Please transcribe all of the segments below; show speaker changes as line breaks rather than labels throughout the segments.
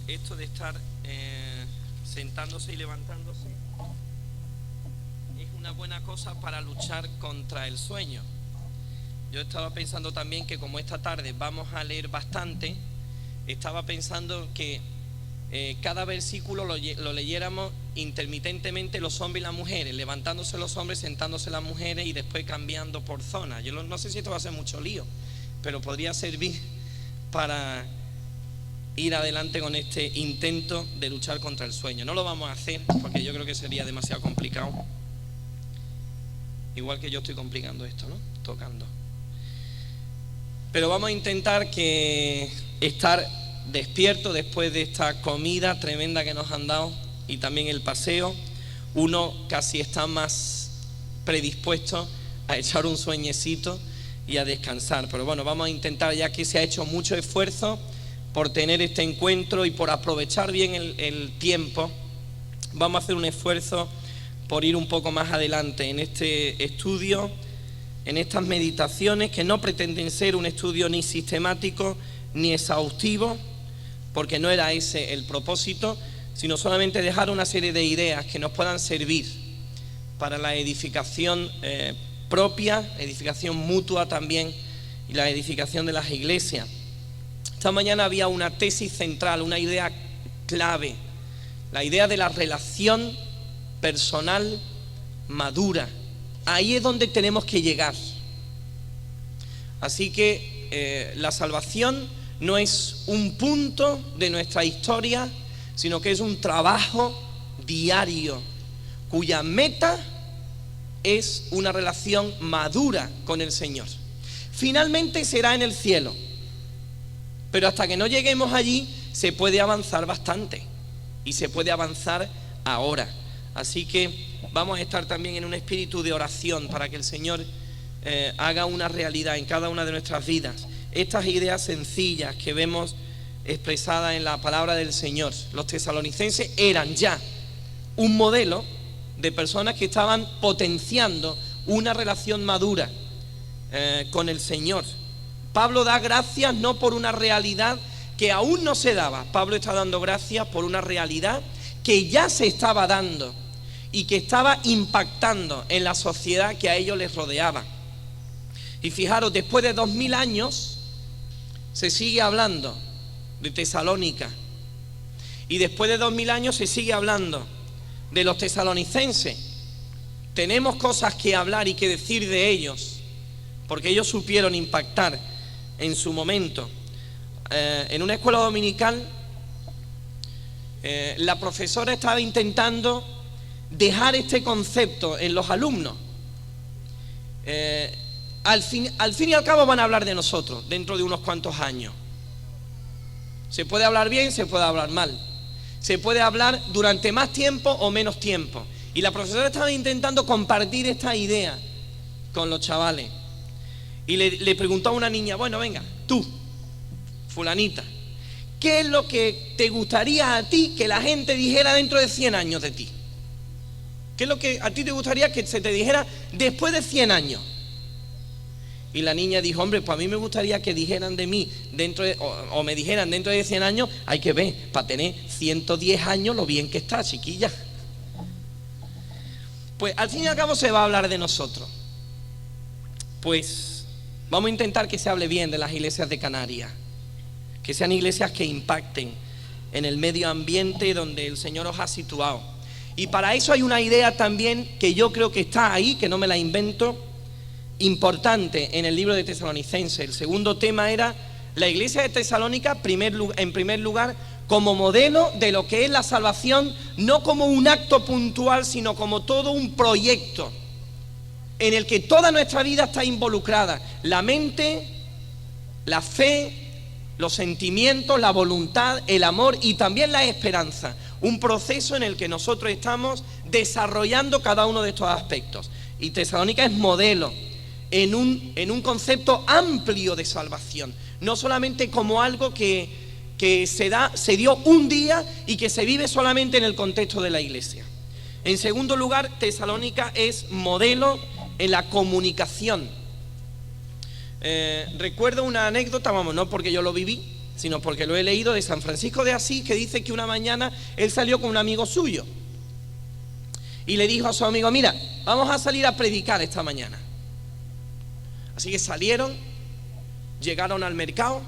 esto de estar sentándose y levantándose es una buena cosa para luchar contra el sueño. Yo estaba pensando también que como esta tarde vamos a leer bastante, estaba pensando que cada versículo lo leyéramos intermitentemente los hombres y las mujeres, levantándose los hombres, sentándose las mujeres y después cambiando por zona. Yo no sé si esto va a ser mucho lío, pero podría servir para ir adelante con este intento de luchar contra el sueño. No lo vamos a hacer porque yo creo que sería demasiado complicado. Igual que yo estoy complicando esto, ¿no? Tocando. Pero vamos a intentar estar despierto después de esta comida tremenda que nos han dado y también el paseo. Uno casi está más predispuesto a echar un sueñecito y a descansar. Pero bueno, vamos a intentar, ya que se ha hecho mucho esfuerzo por tener este encuentro y por aprovechar bien el tiempo, vamos a hacer un esfuerzo por ir un poco más adelante en este estudio, en estas meditaciones que no pretenden ser un estudio ni sistemático ni exhaustivo, porque no era ese el propósito, sino solamente dejar una serie de ideas que nos puedan servir para la edificación propia, edificación mutua también, y la edificación de las iglesias. Esta mañana había una tesis central, una idea clave, la idea de la relación personal madura. Ahí es donde tenemos que llegar. Así que la salvación no es un punto de nuestra historia, sino que es un trabajo diario, cuya meta es una relación madura con el Señor. Finalmente será en el cielo, pero hasta que no lleguemos allí se puede avanzar bastante, y se puede avanzar ahora. Así que vamos a estar también en un espíritu de oración para que el Señor haga una realidad en cada una de nuestras vidas estas ideas sencillas que vemos expresadas en la palabra del Señor. Los tesalonicenses eran ya un modelo de personas que estaban potenciando una relación madura con el Señor. Pablo da gracias no por una realidad que aún no se daba. Pablo está dando gracias por una realidad que ya se estaba dando y que estaba impactando en la sociedad que a ellos les rodeaba. Y fijaros, después de 2000 años se sigue hablando de Tesalónica, y después de 2000 años se sigue hablando de los tesalonicenses. Tenemos cosas que hablar y que decir de ellos, porque ellos supieron impactar en su momento. En una escuela dominical, la profesora estaba intentando dejar este concepto en los alumnos. Al fin y al cabo van a hablar de nosotros dentro de unos cuantos años. Se puede hablar bien, se puede hablar mal. Se puede hablar durante más tiempo o menos tiempo. Y la profesora estaba intentando compartir esta idea con los chavales. Y le preguntó a una niña: bueno, venga, tú, fulanita, ¿qué es lo que te gustaría a ti que la gente dijera dentro de 100 años de ti? ¿Qué es lo que a ti te gustaría que se te dijera después de 100 años? Y la niña dijo: hombre, pues a mí me gustaría que dijeran de mí o me dijeran dentro de 100 años, hay que ver, para tener 110 años lo bien que está, chiquilla. Pues al fin y al cabo se va a hablar de nosotros. Pues vamos a intentar que se hable bien de las iglesias de Canarias, que sean iglesias que impacten en el medio ambiente donde el Señor os ha situado. Y para eso hay una idea también que yo creo que está ahí, que no me la invento, importante en el libro de Tesalonicenses. El segundo tema era la iglesia de Tesalónica, en primer lugar, como modelo de lo que es la salvación, no como un acto puntual, sino como todo un proyecto en el que toda nuestra vida está involucrada: la mente, la fe, los sentimientos, la voluntad, el amor y también la esperanza. Un proceso en el que nosotros estamos desarrollando cada uno de estos aspectos. Y Tesalónica es modelo en un concepto amplio de salvación, no solamente como algo que se dio un día y que se vive solamente en el contexto de la iglesia. En segundo lugar, Tesalónica es modelo en la comunicación. Recuerdo una anécdota, no porque yo lo viví, sino porque lo he leído de San Francisco de Asís, que dice que una mañana él salió con un amigo suyo y le dijo a su amigo: mira, vamos a salir a predicar esta mañana. Así que salieron, llegaron al mercado,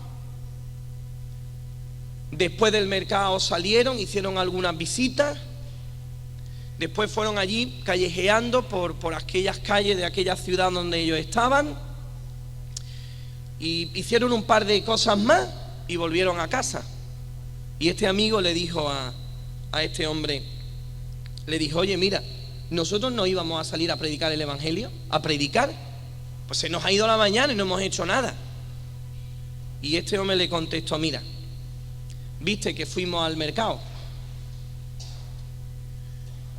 después del mercado salieron, hicieron algunas visitas, después fueron allí callejeando por aquellas calles de aquella ciudad donde ellos estaban, y hicieron un par de cosas más y volvieron a casa. Y este amigo le dijo a este hombre, le dijo: oye, mira, nosotros no íbamos a salir a predicar el evangelio, a predicar, pues se nos ha ido la mañana y no hemos hecho nada. Y este hombre le contestó: mira, viste que fuimos al mercado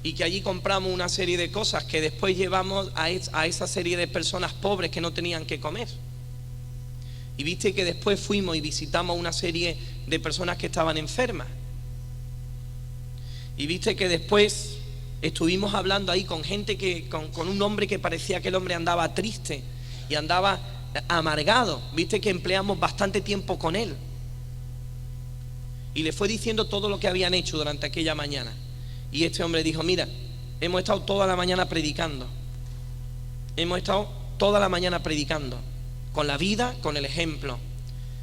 y que allí compramos una serie de cosas que después llevamos a esa serie de personas pobres que no tenían que comer. Y viste que después fuimos y visitamos una serie de personas que estaban enfermas. Y viste que después estuvimos hablando ahí con gente con un hombre que parecía que el hombre andaba triste y andaba amargado. Viste que empleamos bastante tiempo con él. Y le fue diciendo todo lo que habían hecho durante aquella mañana. Y este hombre dijo: mira, hemos estado toda la mañana predicando. Hemos estado toda la mañana predicando. Con la vida, con el ejemplo.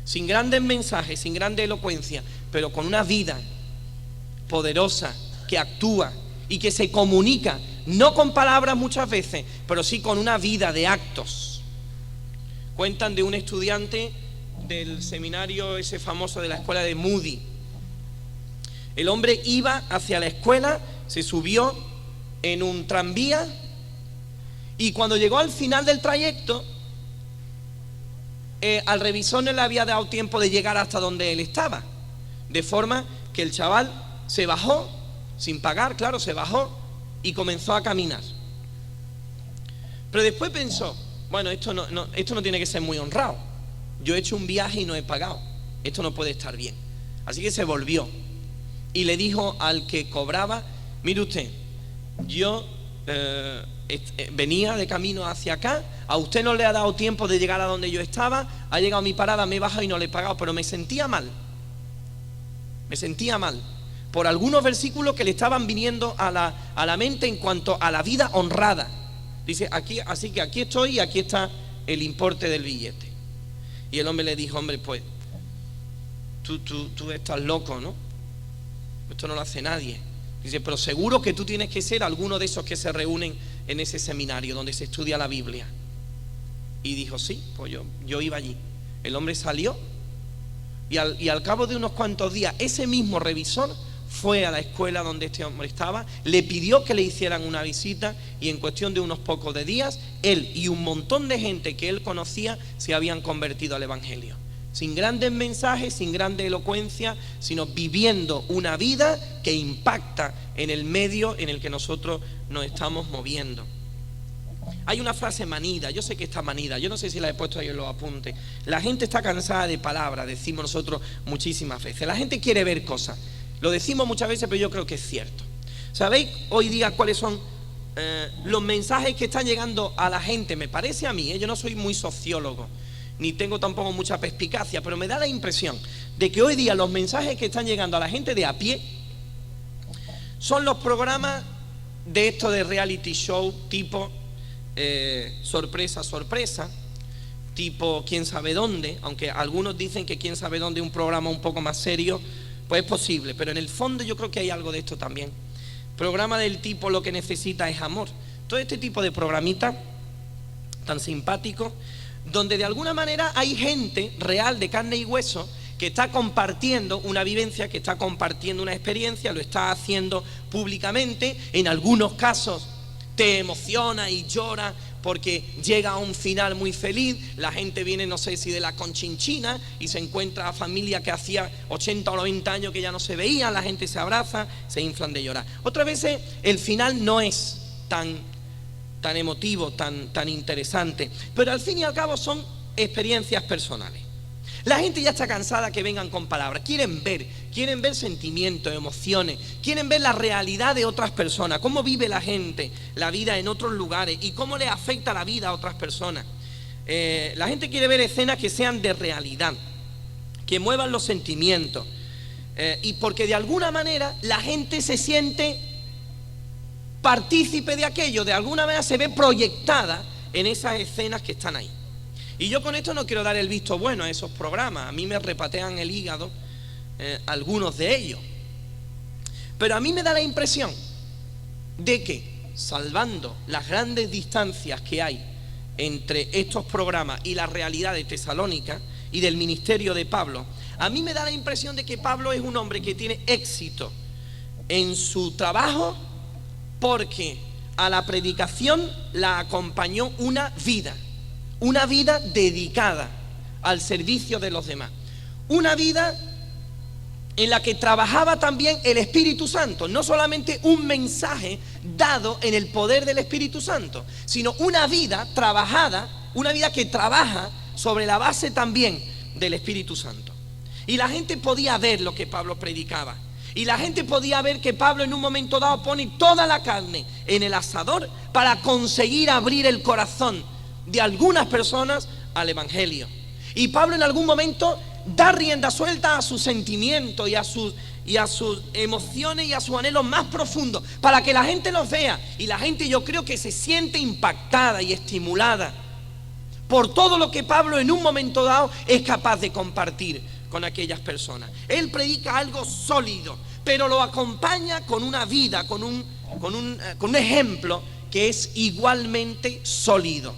Sin grandes mensajes, sin grande elocuencia, pero con una vida poderosa que actúa y que se comunica, no con palabras muchas veces, pero sí con una vida de actos. Cuentan de un estudiante del seminario ese famoso de la escuela de Moody. El hombre iba hacia la escuela, se subió en un tranvía y cuando llegó al final del trayecto, al revisor no le había dado tiempo de llegar hasta donde él estaba. De forma que el chaval se bajó, sin pagar, claro, se bajó y comenzó a caminar. Pero después pensó: bueno, esto no tiene que ser muy honrado. Yo he hecho un viaje y no he pagado. Esto no puede estar bien. Así que se volvió y le dijo al que cobraba: mire usted, yo venía de camino hacia acá, a usted no le ha dado tiempo de llegar a donde yo estaba, ha llegado mi parada, me he bajado y no le he pagado, pero me sentía mal por algunos versículos que le estaban viniendo a la mente en cuanto a la vida honrada. Dice: aquí, así que aquí estoy y aquí está el importe del billete. Y el hombre le dijo: hombre, pues tú estás loco, ¿no? Esto no lo hace nadie. Dice: pero seguro que tú tienes que ser alguno de esos que se reúnen en ese seminario donde se estudia la Biblia. Y dijo: sí, pues yo iba allí. El hombre salió y al cabo de unos cuantos días ese mismo revisor fue a la escuela donde este hombre estaba, le pidió que le hicieran una visita y en cuestión de unos pocos de días él y un montón de gente que él conocía se habían convertido al evangelio. Sin grandes mensajes, sin grande elocuencia, sino viviendo una vida que impacta en el medio en el que nosotros nos estamos moviendo. Hay una frase manida, yo sé que está manida, yo no sé si la he puesto ahí en los apuntes. La gente está cansada de palabras, decimos nosotros muchísimas veces. La gente quiere ver cosas, lo decimos muchas veces, pero yo creo que es cierto. ¿Sabéis hoy día cuáles son los mensajes que están llegando a la gente? Me parece a mí, yo no soy muy sociólogo, ni tengo tampoco mucha perspicacia, pero me da la impresión de que hoy día los mensajes que están llegando a la gente de a pie son los programas de esto de reality show tipo sorpresa, sorpresa, tipo quién sabe dónde, aunque algunos dicen que quién sabe dónde es un programa un poco más serio, pues es posible, pero en el fondo yo creo que hay algo de esto también. Programa del tipo lo que necesita es amor. Todo este tipo de programitas tan simpáticos, donde de alguna manera hay gente real de carne y hueso que está compartiendo una vivencia, que está compartiendo una experiencia, lo está haciendo públicamente. En algunos casos te emociona y llora porque llega a un final muy feliz. La gente viene, no sé si de la Conchinchina, y se encuentra a familia que hacía 80 o 90 años que ya no se veían, la gente se abraza, se inflan de llorar. Otras veces el final no es tan emotivo, tan interesante, pero al fin y al cabo son experiencias personales. La gente ya está cansada que vengan con palabras, quieren ver sentimientos, emociones, quieren ver la realidad de otras personas, cómo vive la gente, la vida en otros lugares y cómo le afecta la vida a otras personas. La gente quiere ver escenas que sean de realidad, que muevan los sentimientos, y porque de alguna manera la gente se siente partícipe de aquello, de alguna manera se ve proyectada en esas escenas que están ahí. Y yo con esto no quiero dar el visto bueno a esos programas, a mí me repatean el hígado algunos de ellos, pero a mí me da la impresión de que, salvando las grandes distancias que hay entre estos programas y la realidad de Tesalónica y del ministerio de Pablo, a mí me da la impresión de que Pablo es un hombre que tiene éxito en su trabajo porque a la predicación la acompañó una vida dedicada al servicio de los demás, una vida en la que trabajaba también el Espíritu Santo, no solamente un mensaje dado en el poder del Espíritu Santo, sino una vida trabajada, una vida que trabaja sobre la base también del Espíritu Santo. Y la gente podía ver lo que Pablo predicaba, y la gente podía ver que Pablo en un momento dado pone toda la carne en el asador para conseguir abrir el corazón de algunas personas al Evangelio. Y Pablo en algún momento da rienda suelta a sus sentimientos y a sus emociones y a sus anhelos más profundos para que la gente los vea, y la gente, yo creo que se siente impactada y estimulada por todo lo que Pablo en un momento dado es capaz de compartir con aquellas personas. Él predica algo sólido, pero lo acompaña con una vida, con un ejemplo que es igualmente sólido.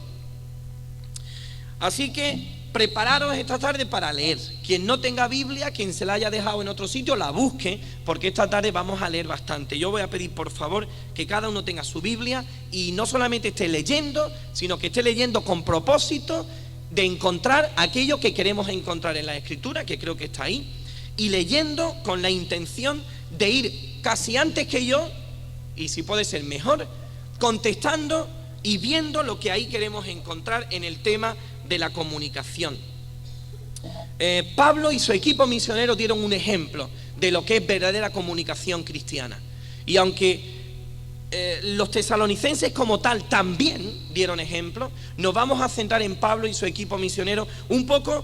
Así que prepararos esta tarde para leer. Quien no tenga Biblia, quien se la haya dejado en otro sitio, la busque, porque esta tarde vamos a leer bastante. Yo voy a pedir por favor que cada uno tenga su Biblia y no solamente esté leyendo, sino que esté leyendo con propósito de encontrar aquello que queremos encontrar en la Escritura, que creo que está ahí, y leyendo con la intención de ir casi antes que yo, y si puede ser mejor, contestando y viendo lo que ahí queremos encontrar en el tema de la comunicación. Pablo y su equipo misionero dieron un ejemplo de lo que es verdadera comunicación cristiana, y aunque los tesalonicenses como tal también dieron ejemplo, nos vamos a centrar en Pablo y su equipo misionero un poco,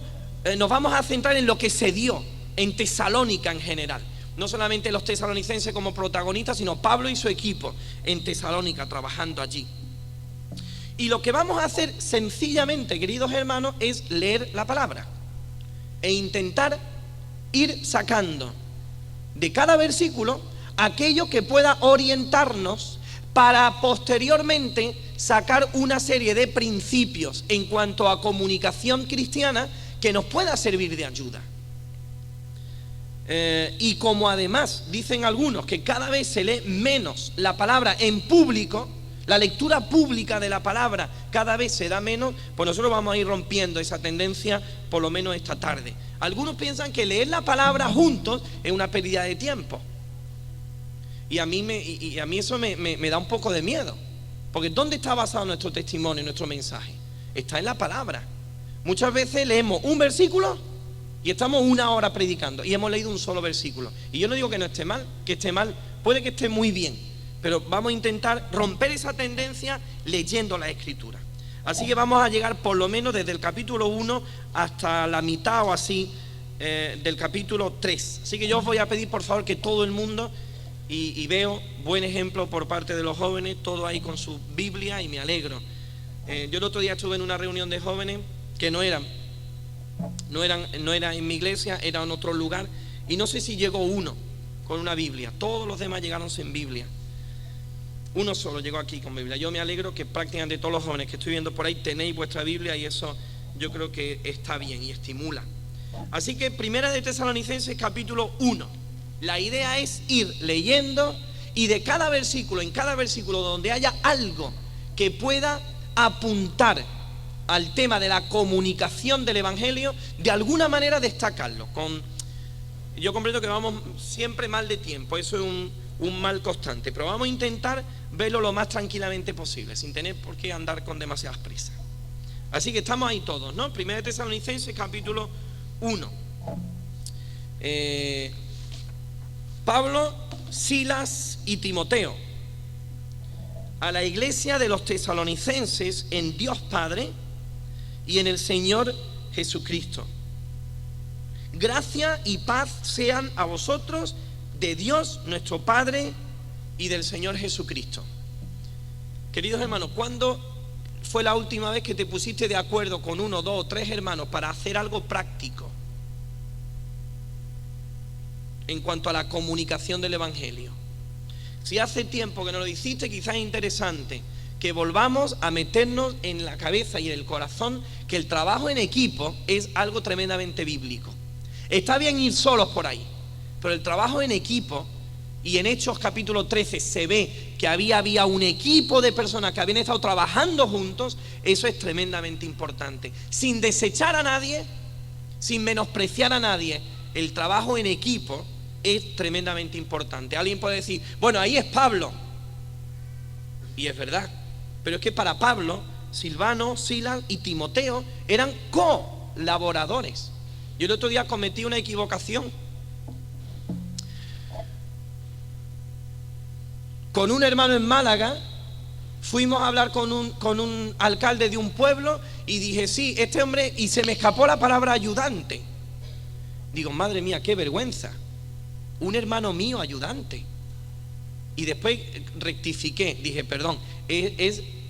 nos vamos a centrar en lo que se dio en Tesalónica en general, no solamente los tesalonicenses como protagonistas, sino Pablo y su equipo en Tesalónica trabajando allí. Y lo que vamos a hacer sencillamente, queridos hermanos, es leer la palabra e intentar ir sacando de cada versículo aquello que pueda orientarnos para posteriormente sacar una serie de principios en cuanto a comunicación cristiana que nos pueda servir de ayuda. Y como además dicen algunos que cada vez se lee menos la palabra en público, la lectura pública de la palabra cada vez se da menos, pues nosotros vamos a ir rompiendo esa tendencia por lo menos esta tarde. Algunos piensan que leer la palabra juntos es una pérdida de tiempo, y a mí eso me da un poco de miedo, porque ¿dónde está basado nuestro testimonio, nuestro mensaje? Está en la palabra. Muchas veces leemos un versículo y estamos una hora predicando y hemos leído un solo versículo, y yo no digo que no esté mal, que esté mal, puede que esté muy bien, pero vamos a intentar romper esa tendencia leyendo la Escritura. Así que vamos a llegar por lo menos desde el capítulo 1 hasta la mitad o así del capítulo 3. Así que yo os voy a pedir por favor que todo el mundo, y veo buen ejemplo por parte de los jóvenes, todo ahí con su Biblia, y me alegro. Yo el otro día estuve en una reunión de jóvenes que no era en mi iglesia, era en otro lugar, y no sé si llegó uno con una Biblia, todos los demás llegaron sin Biblia. Uno solo llegó aquí con Biblia. Yo me alegro que prácticamente todos los jóvenes que estoy viendo por ahí tenéis vuestra Biblia, y eso yo creo que está bien y estimula. Así que Primera de Tesalonicenses capítulo 1. La idea es ir leyendo, y de cada versículo, en cada versículo donde haya algo que pueda apuntar al tema de la comunicación del Evangelio, de alguna manera destacarlo. Yo comprendo que vamos siempre mal de tiempo, eso es un mal constante, pero vamos a intentar verlo lo más tranquilamente posible, sin tener por qué andar con demasiadas prisas. Así que estamos ahí todos, ¿no? Primera de Tesalonicenses capítulo 1. Pablo, Silas y Timoteo, a la iglesia de los tesalonicenses en Dios Padre y en el Señor Jesucristo. Gracia y paz sean a vosotros de Dios nuestro Padre y del Señor Jesucristo. Queridos hermanos, ¿cuándo fue la última vez que te pusiste de acuerdo con 1, 2 o 3 hermanos para hacer algo práctico en cuanto a la comunicación del Evangelio? Si hace tiempo que no lo hiciste, quizás es interesante que volvamos a meternos en la cabeza y en el corazón que el trabajo en equipo es algo tremendamente bíblico. Está bien ir solos por ahí, pero el trabajo en equipo, y en Hechos capítulo 13 se ve que había un equipo de personas que habían estado trabajando juntos. Eso es tremendamente importante. Sin desechar a nadie, sin menospreciar a nadie, el trabajo en equipo es tremendamente importante. Alguien puede decir, bueno, ahí es Pablo. Y es verdad. Pero es que para Pablo, Silvano, Silas y Timoteo eran colaboradores. Yo el otro día cometí una equivocación. Con un hermano en Málaga, fuimos a hablar con un alcalde de un pueblo y dije, sí, este hombre, y se me escapó la palabra ayudante. Digo, madre mía, qué vergüenza. Un hermano mío ayudante. Y después rectifiqué, dije, perdón,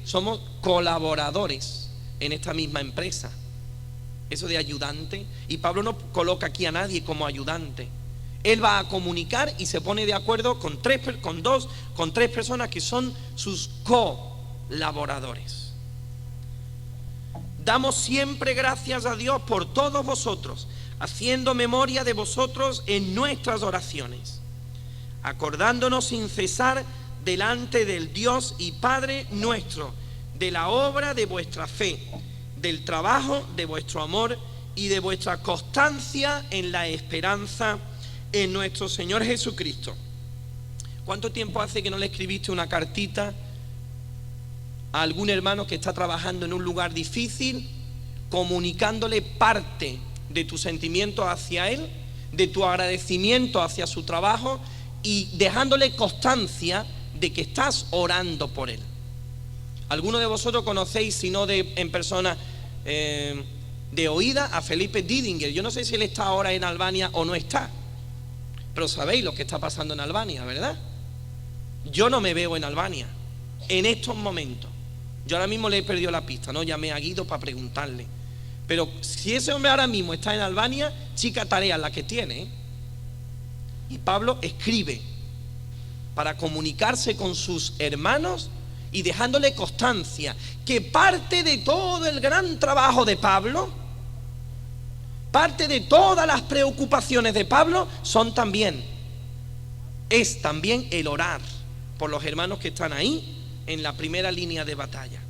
somos colaboradores en esta misma empresa. Eso de ayudante, y Pablo no coloca aquí a nadie como ayudante. Él va a comunicar y se pone de acuerdo con tres personas que son sus colaboradores. Damos siempre gracias a Dios por todos vosotros, haciendo memoria de vosotros en nuestras oraciones, acordándonos sin cesar delante del Dios y Padre nuestro, de la obra de vuestra fe, del trabajo de vuestro amor y de vuestra constancia en la esperanza en nuestro Señor Jesucristo. ¿Cuánto tiempo hace que no le escribiste una cartita a algún hermano que está trabajando en un lugar difícil, comunicándole parte de tu sentimiento hacia él, de tu agradecimiento hacia su trabajo y dejándole constancia de que estás orando por él? Algunos de vosotros conocéis, si no en persona, de oída, a Felipe Didinger. Yo no sé si él está ahora en Albania o no está, pero sabéis lo que está pasando en Albania, ¿verdad? Yo no me veo en Albania en estos momentos. Yo ahora mismo le he perdido la pista, ¿no? Llamé a Guido para preguntarle. Pero si ese hombre ahora mismo está en Albania, chica tarea la que tiene, ¿eh? Y Pablo escribe para comunicarse con sus hermanos y dejándole constancia que parte de todo el gran trabajo de Pablo, parte de todas las preocupaciones de Pablo es también el orar por los hermanos que están ahí en la primera línea de batalla.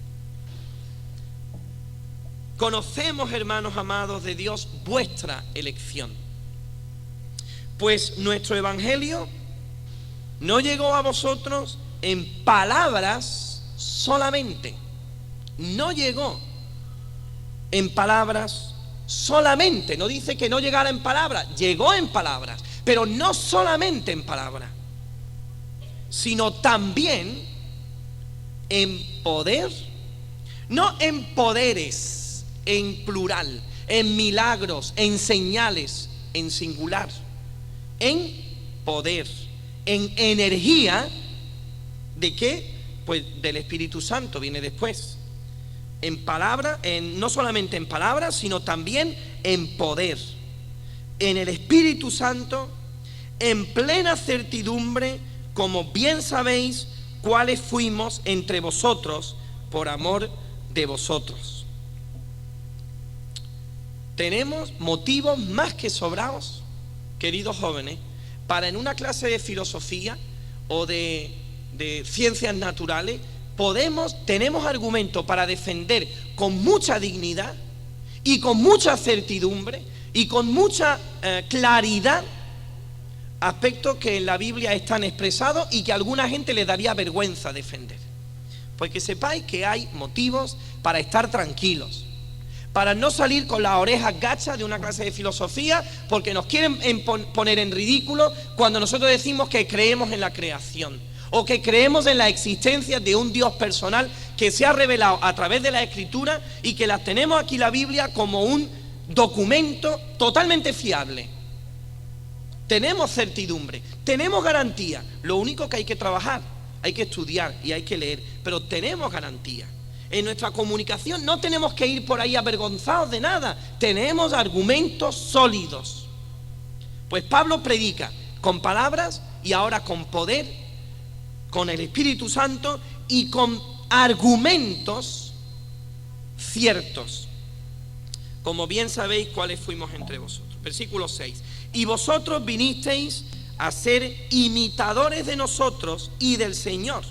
Conocemos, hermanos amados de Dios, vuestra elección, pues nuestro evangelio no llegó a vosotros en palabras solamente. No llegó en palabras solamente. No dice que no llegara en palabras, llegó en palabras, pero no solamente en palabras, sino también en poder, no en poderes en plural, en milagros, en señales en singular, en poder, en energía. ¿De qué? Pues del Espíritu Santo, viene después. En palabra, no solamente en palabras, sino también en poder, en el Espíritu Santo, en plena certidumbre, como bien sabéis cuáles fuimos entre vosotros por amor de vosotros. Tenemos motivos más que sobrados, queridos jóvenes, para en una clase de filosofía o de ciencias naturales tenemos argumentos para defender con mucha dignidad y con mucha certidumbre y con mucha claridad aspectos que en la Biblia están expresados y que a alguna gente le daría vergüenza defender. Pues que sepáis que hay motivos para estar tranquilos, para no salir con las orejas gachas de una clase de filosofía porque nos quieren poner en ridículo cuando nosotros decimos que creemos en la creación o que creemos en la existencia de un Dios personal que se ha revelado a través de la Escritura y que las tenemos aquí la Biblia como un documento totalmente fiable. Tenemos certidumbre, tenemos garantía. Lo único que hay que trabajar, hay que estudiar y hay que leer, pero tenemos garantía. En nuestra comunicación no tenemos que ir por ahí avergonzados de nada, tenemos argumentos sólidos. Pues Pablo predica con palabras y ahora con poder, con el Espíritu Santo y con argumentos ciertos. Como bien sabéis cuáles fuimos entre vosotros. Versículo 6. Y vosotros vinisteis a ser imitadores de nosotros y del Señor,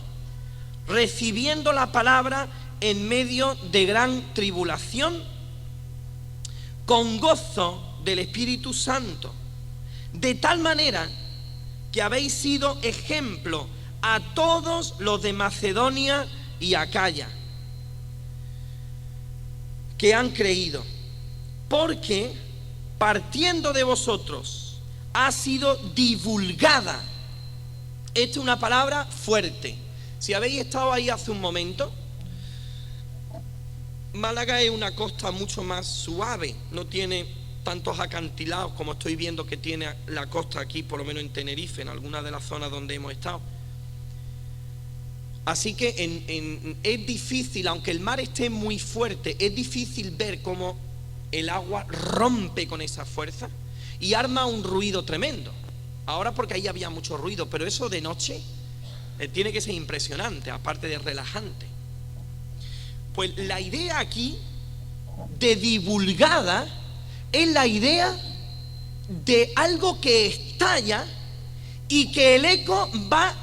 recibiendo la palabra en medio de gran tribulación, con gozo del Espíritu Santo, de tal manera que habéis sido ejemplo a todos los de Macedonia y Acaya, que han creído, porque partiendo de vosotros ha sido divulgada. Esta es una palabra fuerte. Si habéis estado ahí hace un momento, Málaga es una costa mucho más suave, no tiene tantos acantilados como estoy viendo que tiene la costa aquí, por lo menos en Tenerife, en algunas de las zonas donde hemos estado. Así que es difícil, aunque el mar esté muy fuerte, es difícil ver cómo el agua rompe con esa fuerza y arma un ruido tremendo. Ahora porque ahí había mucho ruido, pero eso de noche tiene que ser impresionante, aparte de relajante. Pues la idea aquí de divulgada es la idea de algo que estalla y que el eco va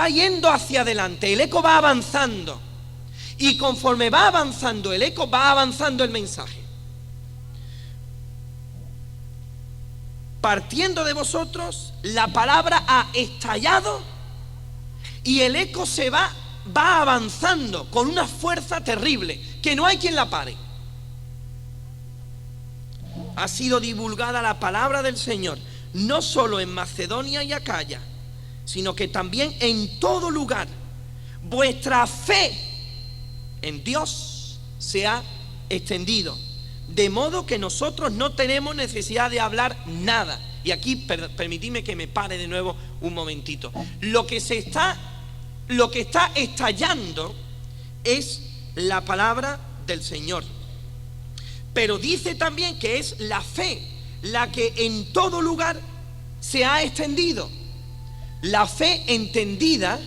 yendo hacia adelante, el eco va avanzando y conforme va avanzando el eco, va avanzando el mensaje. Partiendo de vosotros, la palabra ha estallado y el eco va avanzando con una fuerza terrible que no hay quien la pare. Ha sido divulgada la palabra del Señor, no solo en Macedonia y Acaya, sino que también en todo lugar. Vuestra fe en Dios se ha extendido, de modo que nosotros no tenemos necesidad de hablar nada. Y aquí permitidme que me pare de nuevo un momentito. Lo que está estallando es la palabra del Señor. Pero dice también que es la fe la que en todo lugar se ha extendido. La fe entendida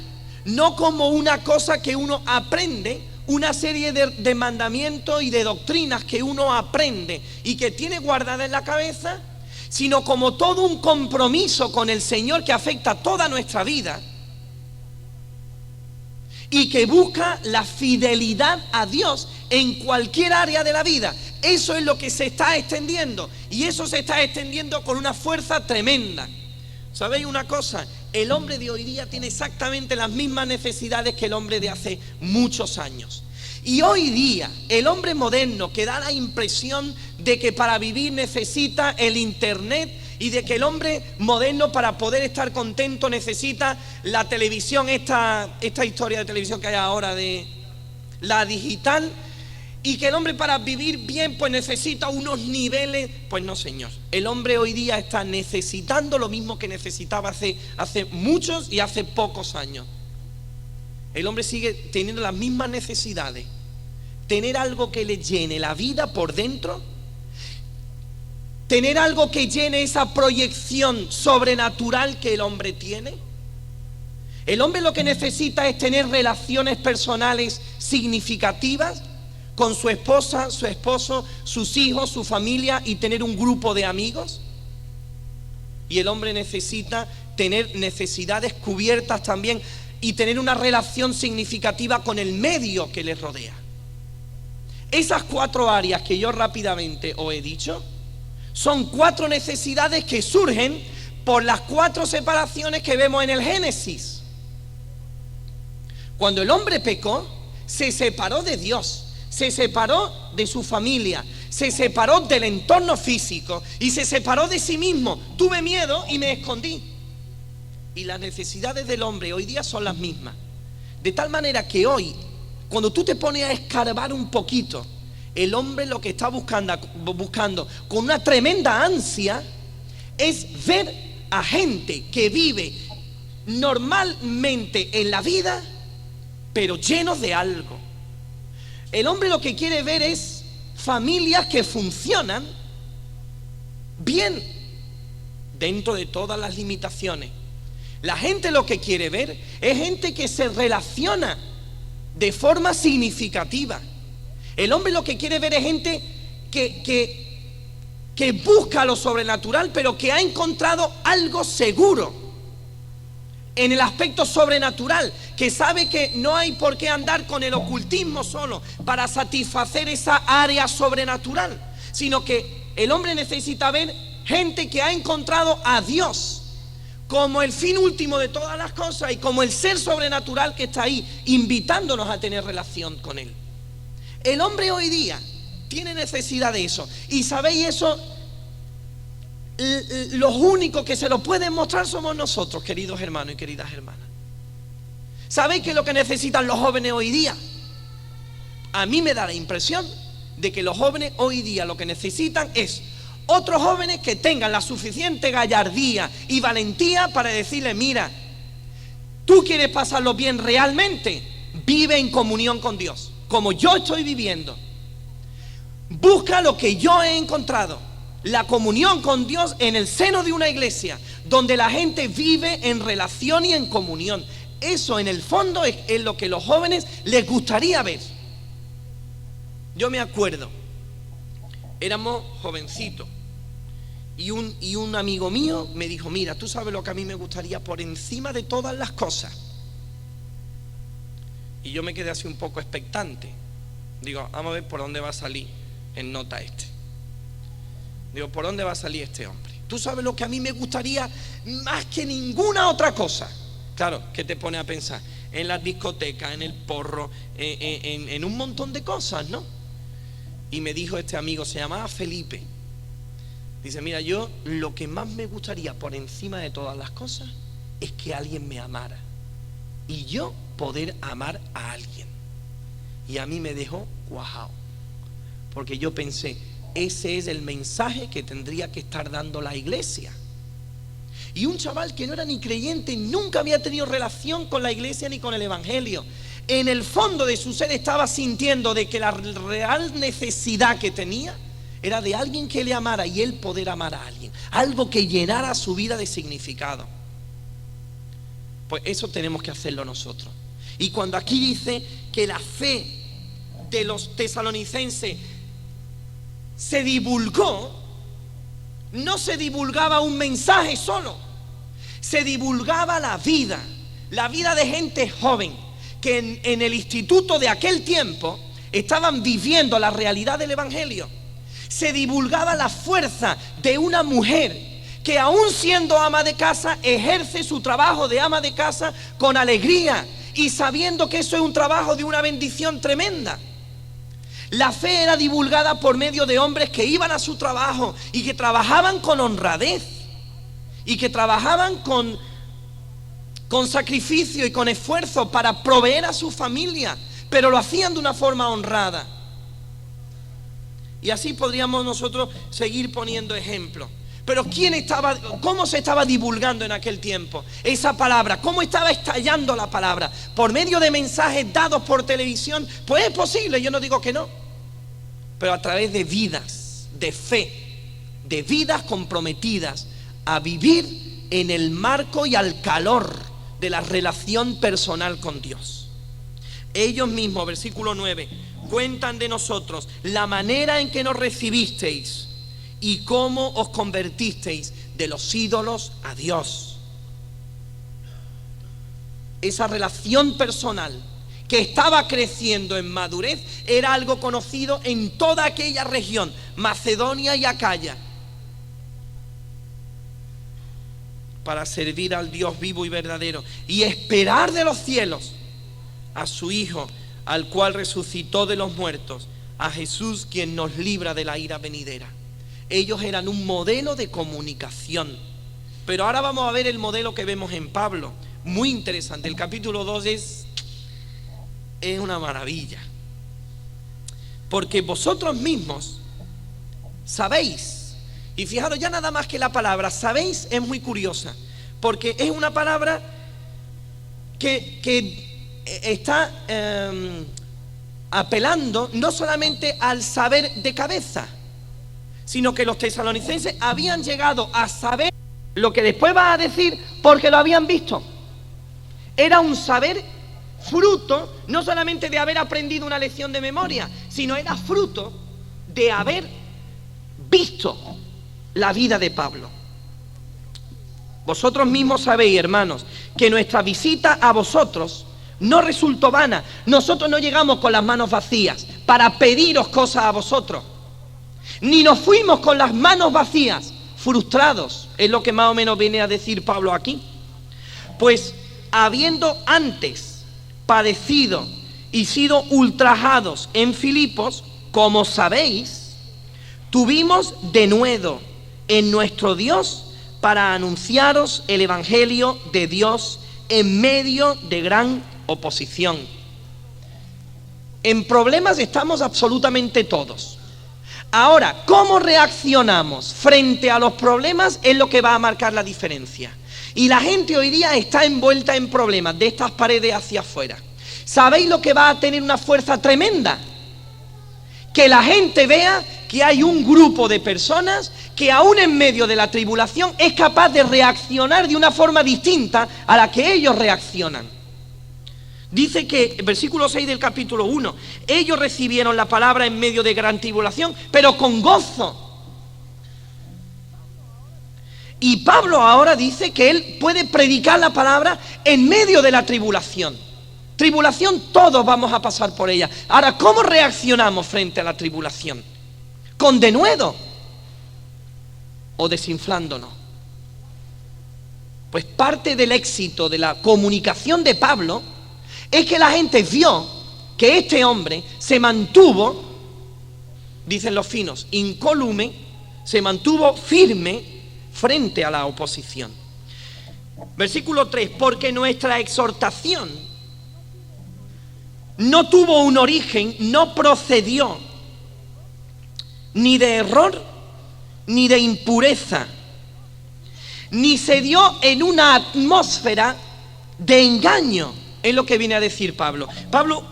no como una cosa que uno aprende, una serie de mandamientos y de doctrinas que uno aprende y que tiene guardada en la cabeza, sino como todo un compromiso con el Señor que afecta toda nuestra vida y que busca la fidelidad a Dios en cualquier área de la vida. Eso es lo que se está extendiendo y eso se está extendiendo con una fuerza tremenda. ¿Sabéis una cosa? El hombre de hoy día tiene exactamente las mismas necesidades que el hombre de hace muchos años. Y hoy día, el hombre moderno que da la impresión de que para vivir necesita el internet y de que el hombre moderno para poder estar contento necesita la televisión, esta historia de televisión que hay ahora de la digital, y que el hombre para vivir bien pues necesita unos niveles. Pues no, señor, el hombre hoy día está necesitando lo mismo que necesitaba hace muchos y hace pocos años. El hombre sigue teniendo las mismas necesidades, tener algo que le llene la vida por dentro, tener algo que llene esa proyección sobrenatural que el hombre tiene. El hombre lo que necesita es tener relaciones personales significativas con su esposa, su esposo, sus hijos, su familia y tener un grupo de amigos. Y el hombre necesita tener necesidades cubiertas también y tener una relación significativa con el medio que les rodea. Esas 4 áreas que yo rápidamente os he dicho son 4 necesidades que surgen por las 4 separaciones que vemos en el Génesis. Cuando el hombre pecó, se separó de Dios, se separó de su familia, se separó del entorno físico y se separó de sí mismo. Tuve miedo y me escondí. Y las necesidades del hombre hoy día son las mismas. De tal manera que hoy, cuando tú te pones a escarbar un poquito El hombre lo que está buscando con una tremenda ansia es ver a gente que vive normalmente en la vida, pero llenos de algo. El hombre lo que quiere ver es familias que funcionan bien dentro de todas las limitaciones. La gente lo que quiere ver es gente que se relaciona de forma significativa. El hombre lo que quiere ver es gente que busca lo sobrenatural, pero que ha encontrado algo seguro en el aspecto sobrenatural, que sabe que no hay por qué andar con el ocultismo solo para satisfacer esa área sobrenatural, sino que el hombre necesita ver gente que ha encontrado a Dios como el fin último de todas las cosas y como el ser sobrenatural que está ahí, invitándonos a tener relación con Él. El hombre hoy día tiene necesidad de eso. Y sabéis eso, los únicos que se lo pueden mostrar somos nosotros, queridos hermanos y queridas hermanas. ¿Sabéis qué es lo que necesitan los jóvenes hoy día? A mí me da la impresión de que los jóvenes hoy día lo que necesitan es otros jóvenes que tengan la suficiente gallardía y valentía para decirle: mira, tú quieres pasarlo bien realmente, vive en comunión con Dios, como yo estoy viviendo. Busca lo que yo he encontrado, la comunión con Dios en el seno de una iglesia, donde la gente vive en relación y en comunión. Eso en el fondo es lo que los jóvenes les gustaría ver. Yo me acuerdo, éramos jovencitos, y un amigo mío me dijo: mira, tú sabes lo que a mí me gustaría por encima de todas las cosas. Y yo me quedé así un poco expectante. Digo, vamos a ver por dónde va a salir en nota este. Digo, ¿por dónde va a salir este hombre? Tú sabes lo que a mí me gustaría más que ninguna otra cosa. Claro, ¿qué te pone a pensar? En las discotecas, en el porro, en un montón de cosas, ¿no? Y me dijo este amigo, se llamaba Felipe. Dice: mira, yo lo que más me gustaría por encima de todas las cosas es que alguien me amara y yo poder amar a alguien. Y a mí me dejó cuajado, porque yo pensé, ese es el mensaje que tendría que estar dando la iglesia. Y un chaval que no era ni creyente, nunca había tenido relación con la iglesia ni con el evangelio, en el fondo de su ser estaba sintiendo de que la real necesidad que tenía era de alguien que le amara y él poder amar a alguien, algo que llenara su vida de significado. Pues eso tenemos que hacerlo nosotros. Y cuando aquí dice que la fe de los tesalonicenses se divulgó, no se divulgaba un mensaje solo, se divulgaba la vida de gente joven que en el instituto de aquel tiempo estaban viviendo la realidad del evangelio. Se divulgaba la fuerza de una mujer que, aún siendo ama de casa, ejerce su trabajo de ama de casa con alegría y sabiendo que eso es un trabajo de una bendición tremenda. La fe era divulgada por medio de hombres que iban a su trabajo y que trabajaban con honradez y que trabajaban con sacrificio y con esfuerzo para proveer a su familia, pero lo hacían de una forma honrada. Y así podríamos nosotros seguir poniendo ejemplos. Pero ¿cómo se estaba divulgando en aquel tiempo esa palabra? ¿Cómo estaba estallando la palabra? ¿Por medio de mensajes dados por televisión? Pues es posible, yo no digo que no. Pero a través de vidas, de fe, de vidas comprometidas a vivir en el marco y al calor de la relación personal con Dios. Ellos mismos, versículo 9, cuentan de nosotros la manera en que nos recibisteis y cómo os convertisteis de los ídolos a Dios. Esa relación personal que estaba creciendo en madurez era algo conocido en toda aquella región, Macedonia y Acaya, para servir al Dios vivo y verdadero y esperar de los cielos a su Hijo, al cual resucitó de los muertos, a Jesús, quien nos libra de la ira venidera. Ellos eran un modelo de comunicación. Pero ahora vamos a ver el modelo que vemos en Pablo. Muy interesante. El capítulo 2 es una maravilla. porque vosotros mismos sabéis. Y fijaros, ya nada más que la palabra sabéis es muy curiosa, porque es una palabra que está apelando no solamente al saber de cabeza, sino que los tesalonicenses habían llegado a saber lo que después va a decir porque lo habían visto. Era un saber fruto no solamente de haber aprendido una lección de memoria, sino era fruto de haber visto la vida de Pablo. Vosotros mismos sabéis, hermanos, que nuestra visita a vosotros no resultó vana. Nosotros no llegamos con las manos vacías para pediros cosas a vosotros, ni nos fuimos con las manos vacías, frustrados, es lo que más o menos viene a decir Pablo aquí. Pues habiendo antes padecido y sido ultrajados en Filipos, como sabéis, tuvimos denuedo en nuestro Dios para anunciaros el Evangelio de Dios en medio de gran oposición. En problemas estamos absolutamente todos. Ahora, ¿cómo reaccionamos frente a los problemas? Es lo que va a marcar la diferencia. Y la gente hoy día está envuelta en problemas de estas paredes hacia afuera. ¿Sabéis lo que va a tener una fuerza tremenda? Que la gente vea que hay un grupo de personas que aún en medio de la tribulación es capaz de reaccionar de una forma distinta a la que ellos reaccionan. Dice que, versículo 6 del capítulo 1, ellos recibieron la palabra en medio de gran tribulación, pero con gozo. Y Pablo ahora dice que él puede predicar la palabra en medio de la tribulación. Tribulación, todos vamos a pasar por ella. Ahora, ¿cómo reaccionamos frente a la tribulación? ¿Con denuedo o desinflándonos? Pues parte del éxito de la comunicación de Pablo es que la gente vio que este hombre se mantuvo, dicen los finos, incólume, se mantuvo firme frente a la oposición. Versículo 3, porque nuestra exhortación no tuvo un origen, no procedió ni de error, ni de impureza, ni se dio en una atmósfera de engaño. Es lo que viene a decir Pablo. Pablo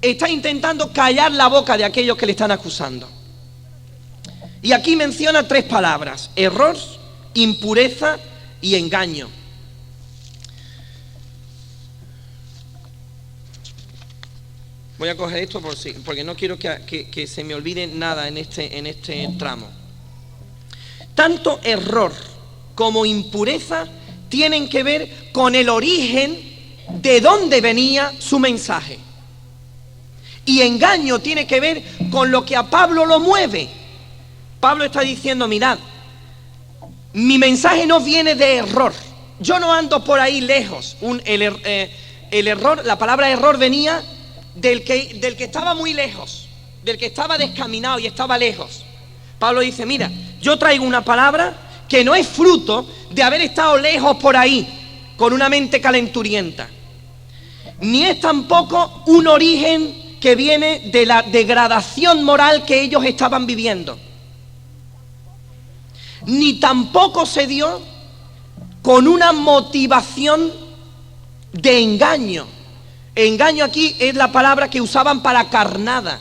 está intentando callar la boca de aquellos que le están acusando. Y aquí menciona 3 palabras: error, impureza y engaño. Voy a coger esto porque no quiero que se me olvide nada en este tramo. Tanto error como impureza tienen que ver con el origen de dónde venía su mensaje. Y engaño tiene que ver con lo que a Pablo lo mueve. Pablo está diciendo: mirad, mi mensaje no viene de error. Yo no ando por ahí lejos. El error, la palabra error venía del que estaba muy lejos, del que estaba descaminado y estaba lejos. Pablo dice: mira, yo traigo una palabra que no es fruto de haber estado lejos por ahí con una mente calenturienta, ni es tampoco un origen que viene de la degradación moral que ellos estaban viviendo, ni tampoco se dio con una motivación de engaño. Engaño aquí es la palabra que usaban para carnada,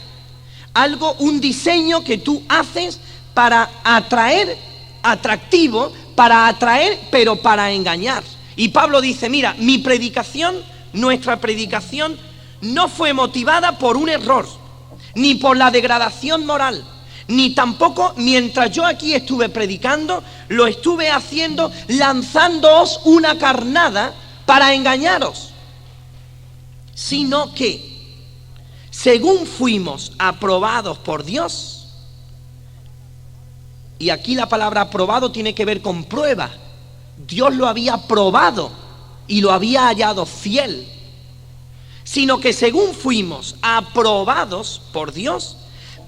un diseño que tú haces para atraer, atractivo, para atraer, pero para engañar. Y Pablo dice: mira, mi predicación, nuestra predicación, no fue motivada por un error, ni por la degradación moral, ni tampoco mientras yo aquí estuve predicando, lo estuve haciendo lanzándoos una carnada para engañaros, sino que, según fuimos aprobados por Dios, y aquí la palabra aprobado tiene que ver con prueba. Dios lo había probado y lo había hallado fiel, sino que según fuimos aprobados por Dios,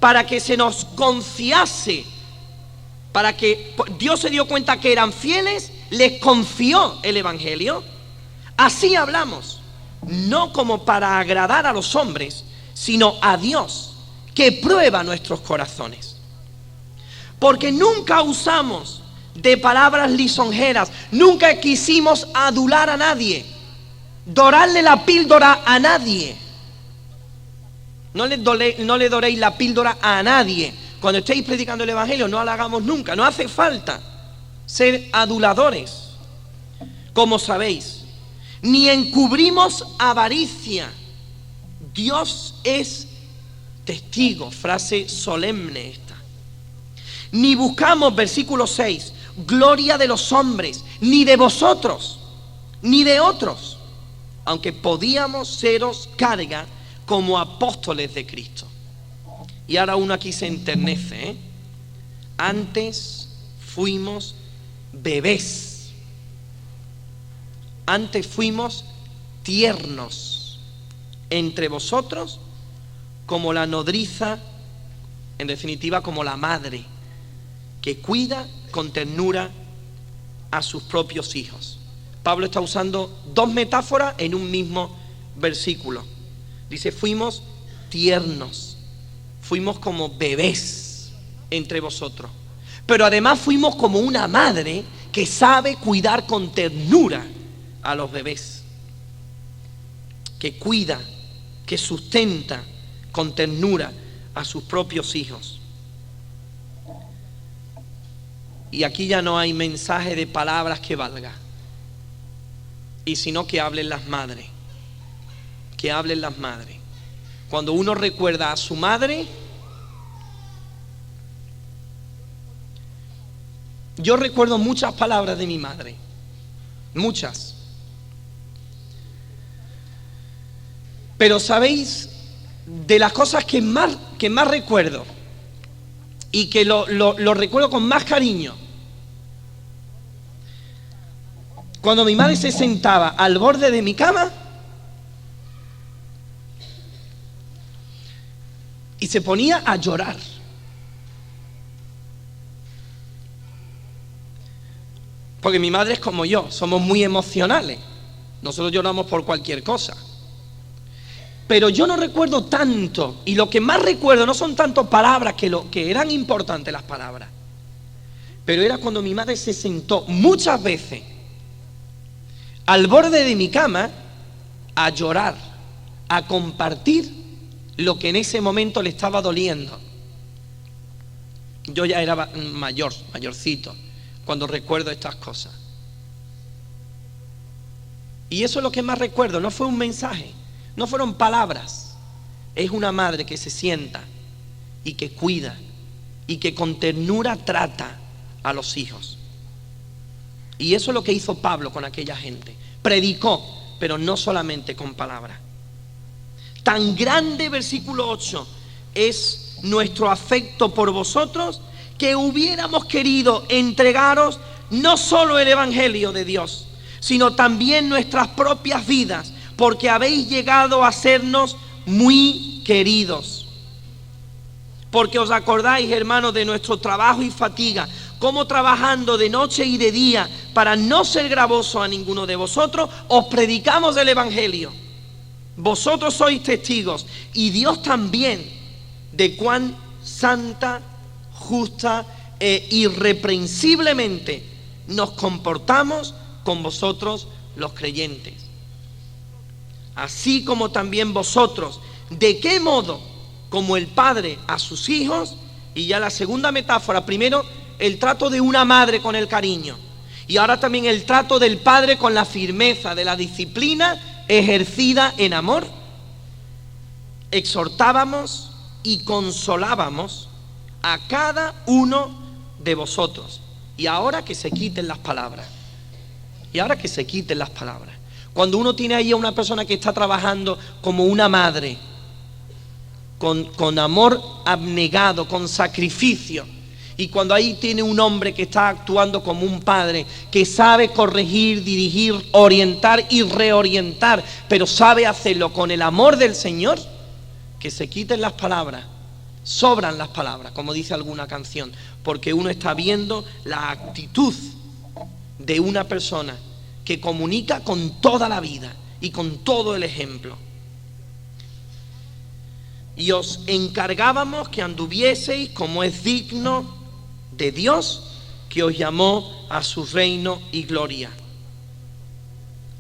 para que se nos confiase, para que Dios se dio cuenta que eran fieles, les confió el Evangelio. Así hablamos, no como para agradar a los hombres, sino a Dios, que prueba nuestros corazones. Porque nunca usamos de palabras lisonjeras, nunca quisimos adular a nadie, dorarle la píldora a nadie. No le doréis la píldora a nadie. Cuando estéis predicando el Evangelio, no lo hagamos nunca. No hace falta ser aduladores, como sabéis. Ni encubrimos avaricia. Dios es testigo, frase solemne esta. Ni buscamos, versículo 6, gloria de los hombres, ni de vosotros, ni de otros, aunque podíamos seros carga como apóstoles de Cristo. Y ahora uno aquí se enternece, ¿eh? Antes fuimos bebés, antes fuimos tiernos entre vosotros, como la nodriza, en definitiva como la madre que cuida con ternura a sus propios hijos. Pablo está usando dos metáforas en un mismo versículo. Dice, fuimos tiernos, fuimos como bebés entre vosotros, pero además fuimos como una madre que sabe cuidar con ternura a los bebés, que cuida, que sustenta con ternura a sus propios hijos. Y aquí ya no hay mensaje de palabras que valga, y sino que hablen las madres, que hablen las madres. Cuando uno recuerda a su madre, yo recuerdo muchas palabras de mi madre, muchas. Pero sabéis, de las cosas que más recuerdo y que lo recuerdo con más cariño, cuando mi madre se sentaba al borde de mi cama y se ponía a llorar. Porque mi madre es como yo, somos muy emocionales. Nosotros lloramos por cualquier cosa. Pero yo no recuerdo tanto, y lo que más recuerdo no son tanto palabras, que eran importantes las palabras, pero era cuando mi madre se sentó muchas veces al borde de mi cama a llorar, a compartir lo que en ese momento le estaba doliendo. Yo ya era mayorcito, cuando recuerdo estas cosas. Y eso es lo que más recuerdo, no fue un mensaje, no fueron palabras, es una madre que se sienta y que cuida y que con ternura trata a los hijos. Y eso es lo que hizo Pablo con aquella gente. Predicó, pero no solamente con palabras. Tan grande, versículo 8, es nuestro afecto por vosotros, que hubiéramos querido entregaros no solo el Evangelio de Dios, sino también nuestras propias vidas, porque habéis llegado a sernos muy queridos. Porque os acordáis, hermanos, de nuestro trabajo y fatiga, cómo trabajando de noche y de día, para no ser gravoso a ninguno de vosotros, os predicamos el Evangelio. Vosotros sois testigos, y Dios también, de cuán santa, justa e irreprensiblemente nos comportamos con vosotros los creyentes. Así como también vosotros, ¿de qué modo? Como el padre a sus hijos. Y ya la segunda metáfora, primero el trato de una madre con el cariño, y ahora también el trato del padre con la firmeza de la disciplina ejercida en amor. Exhortábamos y consolábamos a cada uno de vosotros. Y ahora que se quiten las palabras. Y ahora que se quiten las palabras. Cuando uno tiene ahí a una persona que está trabajando como una madre, con amor abnegado, con sacrificio, y cuando ahí tiene un hombre que está actuando como un padre, que sabe corregir, dirigir, orientar y reorientar, pero sabe hacerlo con el amor del Señor, que se quiten las palabras. Sobran las palabras, como dice alguna canción, porque uno está viendo la actitud de una persona que comunica con toda la vida y con todo el ejemplo. y os encargábamos que anduvieseis como es digno de Dios, que os llamó a su reino y gloria.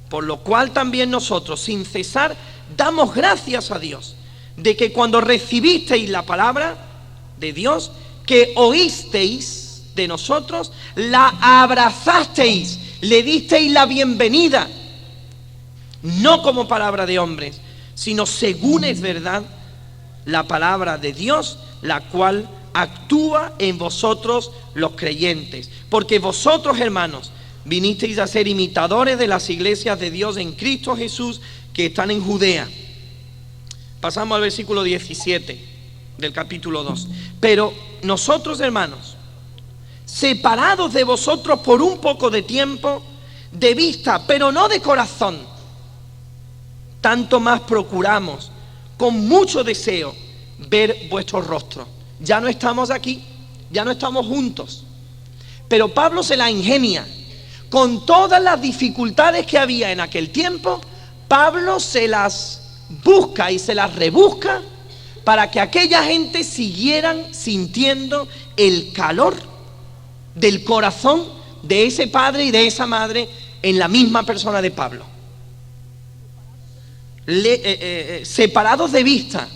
Por lo cual también nosotros, sin cesar, damos gracias a Dios, de que cuando recibisteis la palabra de Dios, que oísteis de nosotros, la abrazasteis, le disteis la bienvenida, no como palabra de hombres, sino según es verdad, la palabra de Dios, la cual actúa en vosotros los creyentes. Porque vosotros, hermanos, vinisteis a ser imitadores de las iglesias de Dios en Cristo Jesús que están en Judea. Pasamos al versículo 17 del capítulo 2. Pero nosotros, hermanos, separados de vosotros por un poco de tiempo, de vista, pero no de corazón, tanto más procuramos con mucho deseo ver vuestros rostros. Ya no estamos aquí, ya no estamos juntos, pero Pablo se la ingenia. Con todas las dificultades que había en aquel tiempo, Pablo se las busca y se las rebusca para que aquella gente siguieran sintiendo el calor del corazón de ese padre y de esa madre en la misma persona de Pablo. Separados de vista,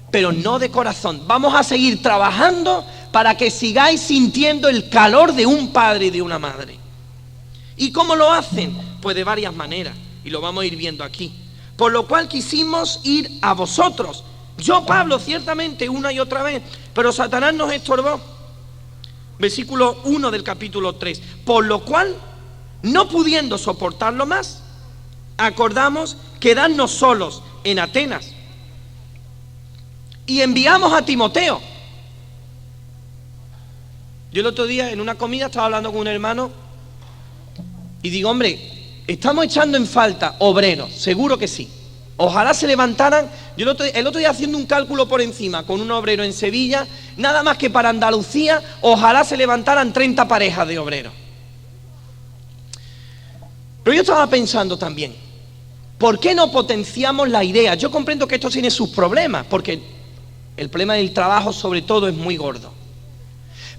pero no de corazón. Vamos a seguir trabajando para que sigáis sintiendo el calor de un padre y de una madre. ¿Y cómo lo hacen? Pues de varias maneras, y lo vamos a ir viendo aquí. Por lo cual quisimos ir a vosotros. Yo, Pablo, ciertamente una y otra vez, pero Satanás nos estorbó. Versículo 1 del capítulo 3. Por lo cual, no pudiendo soportarlo más, acordamos quedarnos solos en Atenas. Y enviamos a Timoteo. Yo el otro día en una comida estaba hablando con un hermano y digo, hombre, estamos echando en falta obreros, seguro que sí. Ojalá se levantaran. Yo el otro día haciendo un cálculo por encima con un obrero en Sevilla, nada más que para Andalucía, ojalá se levantaran 30 parejas de obreros. Pero yo estaba pensando también, ¿por qué no potenciamos la idea? Yo comprendo que esto tiene sus problemas, porque el problema del trabajo sobre todo es muy gordo.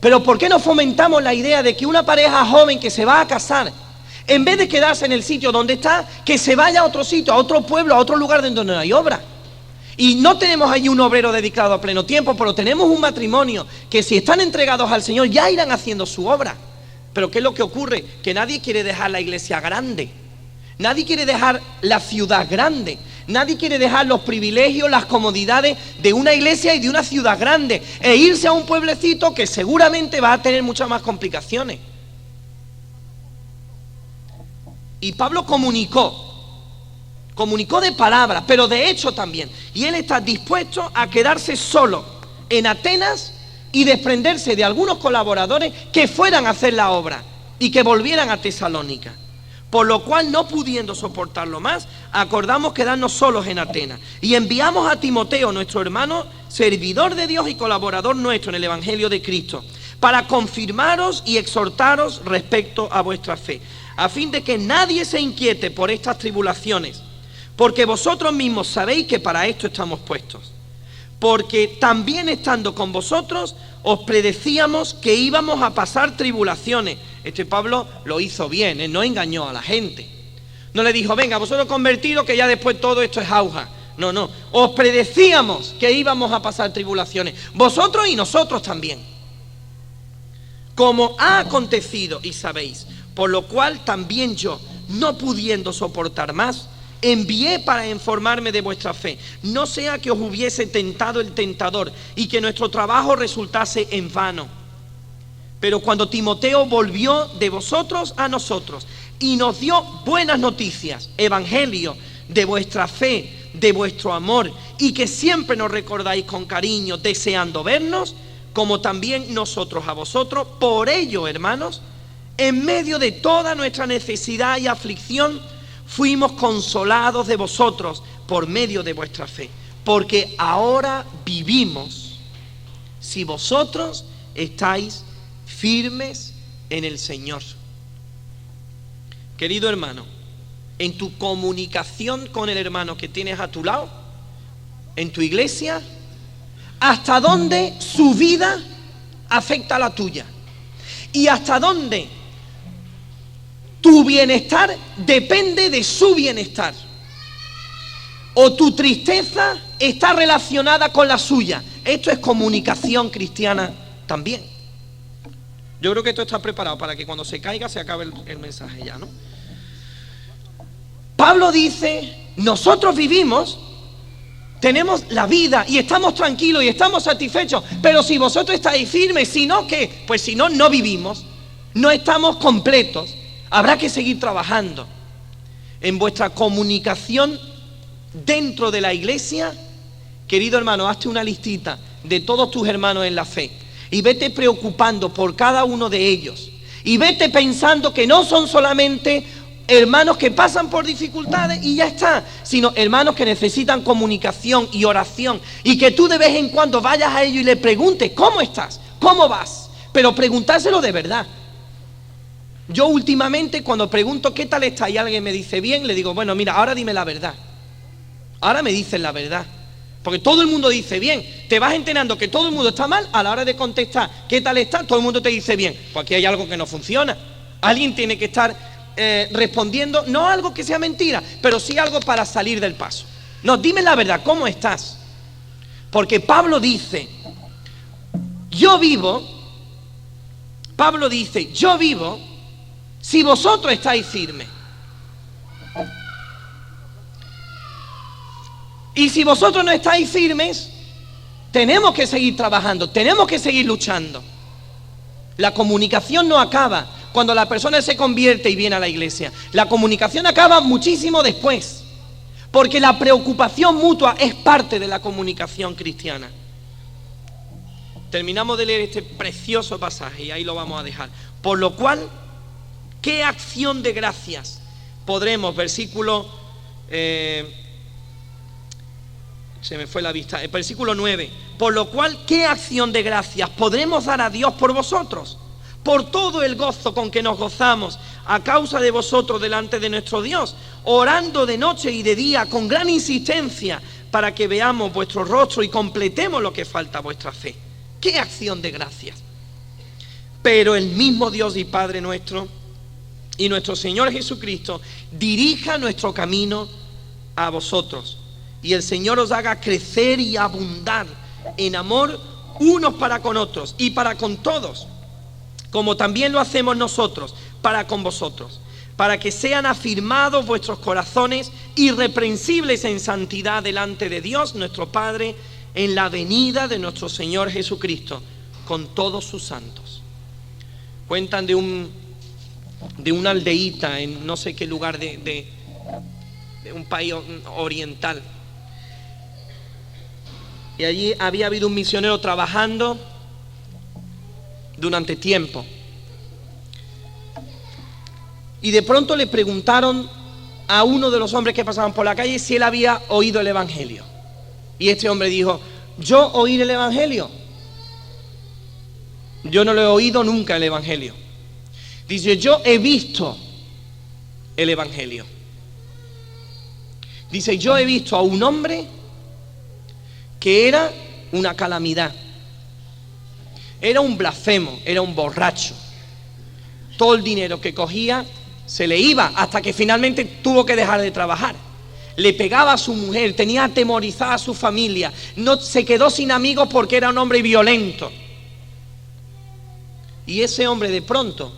Pero ¿por qué no fomentamos la idea de que una pareja joven que se va a casar, en vez de quedarse en el sitio donde está, que se vaya a otro sitio, a otro pueblo, a otro lugar donde no hay obra? Y no tenemos allí un obrero dedicado a pleno tiempo, pero tenemos un matrimonio que si están entregados al Señor ya irán haciendo su obra. Pero ¿qué es lo que ocurre? Que nadie quiere dejar la iglesia grande. Nadie quiere dejar la ciudad grande. Nadie quiere dejar los privilegios, las comodidades de una iglesia y de una ciudad grande e irse a un pueblecito que seguramente va a tener muchas más complicaciones. Y Pablo comunicó de palabra, pero de hecho también. Y él está dispuesto a quedarse solo en Atenas y desprenderse de algunos colaboradores que fueran a hacer la obra y que volvieran a Tesalónica. Por lo cual, no pudiendo soportarlo más, acordamos quedarnos solos en Atenas. Y enviamos a Timoteo, nuestro hermano, servidor de Dios y colaborador nuestro en el Evangelio de Cristo, para confirmaros y exhortaros respecto a vuestra fe, a fin de que nadie se inquiete por estas tribulaciones, porque vosotros mismos sabéis que para esto estamos puestos. Porque también estando con vosotros, os predecíamos que íbamos a pasar tribulaciones. Pablo lo hizo bien, no engañó a la gente. No le dijo, venga, vosotros convertidos que ya después todo esto es jauja. No, os predecíamos que íbamos a pasar tribulaciones, vosotros y nosotros también. Como ha acontecido y sabéis, por lo cual también yo, no pudiendo soportar más, envié para informarme de vuestra fe, no sea que os hubiese tentado el tentador y que nuestro trabajo resultase en vano. Pero cuando Timoteo volvió de vosotros a nosotros y nos dio buenas noticias, evangelio de vuestra fe, de vuestro amor, y que siempre nos recordáis con cariño, deseando vernos, como también nosotros a vosotros, por ello, hermanos, en medio de toda nuestra necesidad y aflicción, fuimos consolados de vosotros por medio de vuestra fe, porque ahora vivimos si vosotros estáis firmes en el Señor. Querido hermano, en tu comunicación con el hermano que tienes a tu lado, en tu iglesia, hasta dónde su vida afecta a la tuya y hasta dónde tu bienestar depende de su bienestar, o tu tristeza está relacionada con la suya. Esto es comunicación cristiana también. Yo creo que esto está preparado para que cuando se caiga se acabe el mensaje ya, ¿no? Pablo dice, nosotros vivimos, tenemos la vida y estamos tranquilos y estamos satisfechos, pero si vosotros estáis firmes, si no, ¿qué? Pues si no, no vivimos, no estamos completos. Habrá que seguir trabajando en vuestra comunicación dentro de la iglesia. Querido hermano, hazte una listita de todos tus hermanos en la fe y vete preocupando por cada uno de ellos y vete pensando que no son solamente hermanos que pasan por dificultades y ya está, sino hermanos que necesitan comunicación y oración, y que tú de vez en cuando vayas a ellos y le preguntes, ¿cómo estás? ¿Cómo vas? Pero preguntárselo de verdad. Yo últimamente cuando pregunto ¿qué tal está? Y alguien me dice bien, le digo, bueno, mira, ahora dime la verdad. Ahora me dicen la verdad. Porque todo el mundo dice bien. Te vas enterando que todo el mundo está mal a la hora de contestar ¿qué tal está? Todo el mundo te dice bien. Pues aquí hay algo que no funciona. Alguien tiene que estar respondiendo, no algo que sea mentira, pero sí algo para salir del paso. No, dime la verdad, ¿cómo estás? Porque Pablo dice, yo vivo si vosotros estáis firmes. Y si vosotros no estáis firmes, tenemos que seguir trabajando, tenemos que seguir luchando. La comunicación no acaba cuando la persona se convierte y viene a la iglesia. La comunicación acaba muchísimo después, porque la preocupación mutua es parte de la comunicación cristiana. Terminamos de leer este precioso pasaje y ahí lo vamos a dejar. Por lo cual, ¿qué acción de gracias podremos? Versículo... se me fue la vista. El versículo 9. Por lo cual, ¿qué acción de gracias podremos dar a Dios por vosotros? Por todo el gozo con que nos gozamos a causa de vosotros delante de nuestro Dios, orando de noche y de día con gran insistencia para que veamos vuestro rostro y completemos lo que falta a vuestra fe. ¿Qué acción de gracias? Pero el mismo Dios y Padre nuestro y nuestro Señor Jesucristo dirija nuestro camino a vosotros, y el Señor os haga crecer y abundar en amor unos para con otros y para con todos, como también lo hacemos nosotros para con vosotros, para que sean afirmados vuestros corazones irreprensibles en santidad delante de Dios nuestro Padre en la venida de nuestro Señor Jesucristo con todos sus santos. Cuentan de una aldeíta en no sé qué lugar de un país oriental, y allí había habido un misionero trabajando durante tiempo, y de pronto le preguntaron a uno de los hombres que pasaban por la calle si él había oído el evangelio, y este hombre dijo, ¿yo oír el evangelio? Yo no lo he oído nunca el evangelio. Dice, yo he visto el evangelio. Dice, yo he visto a un hombre que era una calamidad, era un blasfemo, era un borracho. Todo el dinero que cogía se le iba hasta que finalmente tuvo que dejar de trabajar. Le pegaba a su mujer, tenía atemorizada a su familia, no, se quedó sin amigos porque era un hombre violento. Y ese hombre de pronto,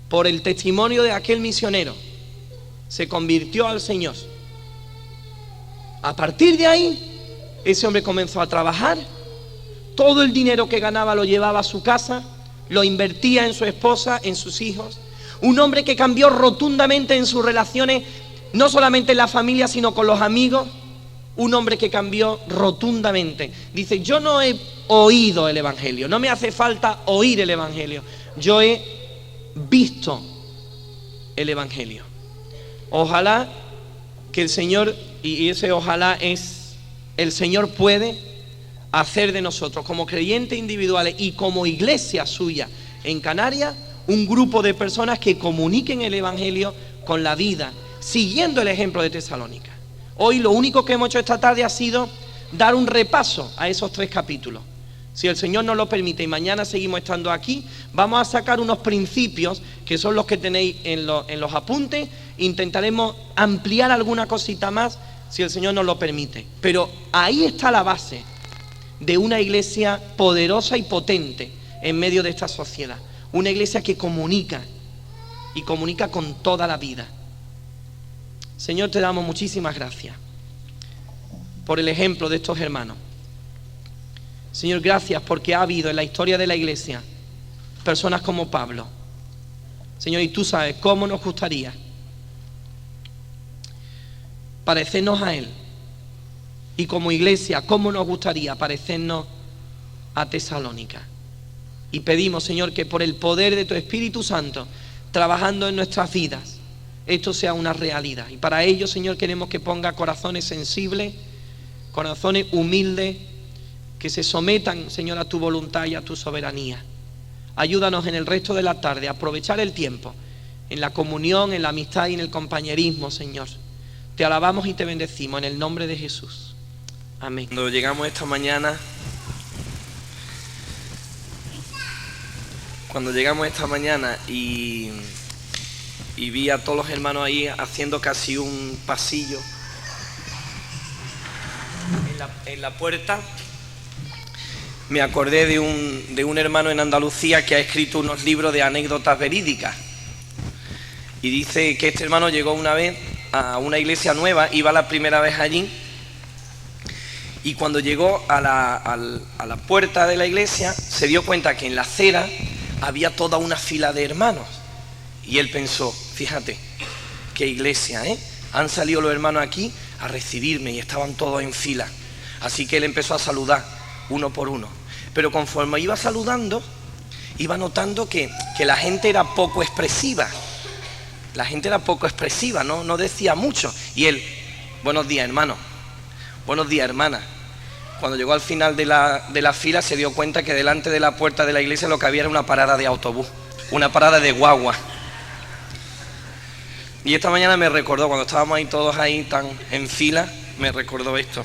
por el testimonio de aquel misionero, se convirtió al Señor. A partir de ahí, ese hombre comenzó a trabajar, todo el dinero que ganaba lo llevaba a su casa, lo invertía en su esposa, en sus hijos. Un hombre que cambió rotundamente en sus relaciones, no solamente en la familia, sino con los amigos. Un hombre que cambió rotundamente. Dice, yo no he oído el evangelio, no me hace falta oír el evangelio, yo he visto el evangelio. Ojalá que el Señor, y ese ojalá es, el Señor puede hacer de nosotros como creyentes individuales y como iglesia suya en Canarias un grupo de personas que comuniquen el evangelio con la vida, siguiendo el ejemplo de Tesalónica. Hoy lo único que hemos hecho esta tarde ha sido dar un repaso a esos 3 capítulos. Si el Señor nos lo permite y mañana seguimos estando aquí, vamos a sacar unos principios que son los que tenéis en los apuntes. Intentaremos ampliar alguna cosita más si el Señor nos lo permite. Pero ahí está la base de una iglesia poderosa y potente en medio de esta sociedad. Una iglesia que comunica y comunica con toda la vida. Señor, te damos muchísimas gracias por el ejemplo de estos hermanos. Señor, gracias porque ha habido en la historia de la iglesia personas como Pablo. Señor, y tú sabes cómo nos gustaría parecernos a él. Y como iglesia, cómo nos gustaría parecernos a Tesalónica. Y pedimos, Señor, que por el poder de tu Espíritu Santo, trabajando en nuestras vidas, esto sea una realidad. Y para ello, Señor, queremos que ponga corazones sensibles, corazones humildes, que se sometan, Señor, a tu voluntad y a tu soberanía. Ayúdanos en el resto de la tarde a aprovechar el tiempo en la comunión, en la amistad y en el compañerismo, Señor. Te alabamos y te bendecimos en el nombre de Jesús. Amén. Cuando llegamos esta mañana y vi a todos los hermanos ahí haciendo casi un pasillo en la puerta, me acordé de un hermano en Andalucía que ha escrito unos libros de anécdotas verídicas. Y dice que este hermano llegó una vez a una iglesia nueva, iba la primera vez allí, y cuando llegó a la puerta de la iglesia se dio cuenta que en la acera había toda una fila de hermanos. Y él pensó, fíjate, qué iglesia, ¿eh? Han salido los hermanos aquí a recibirme y estaban todos en fila. Así que él empezó a saludar uno por uno. Pero conforme iba saludando, iba notando que la gente era poco expresiva. La gente era poco expresiva, no decía mucho. Y él, buenos días, hermano. Buenos días, hermana. Cuando llegó al final de la fila se dio cuenta que delante de la puerta de la iglesia lo que había era una parada de autobús, una parada de guagua. Y esta mañana me recordó, cuando estábamos ahí todos ahí tan en fila, me recordó esto.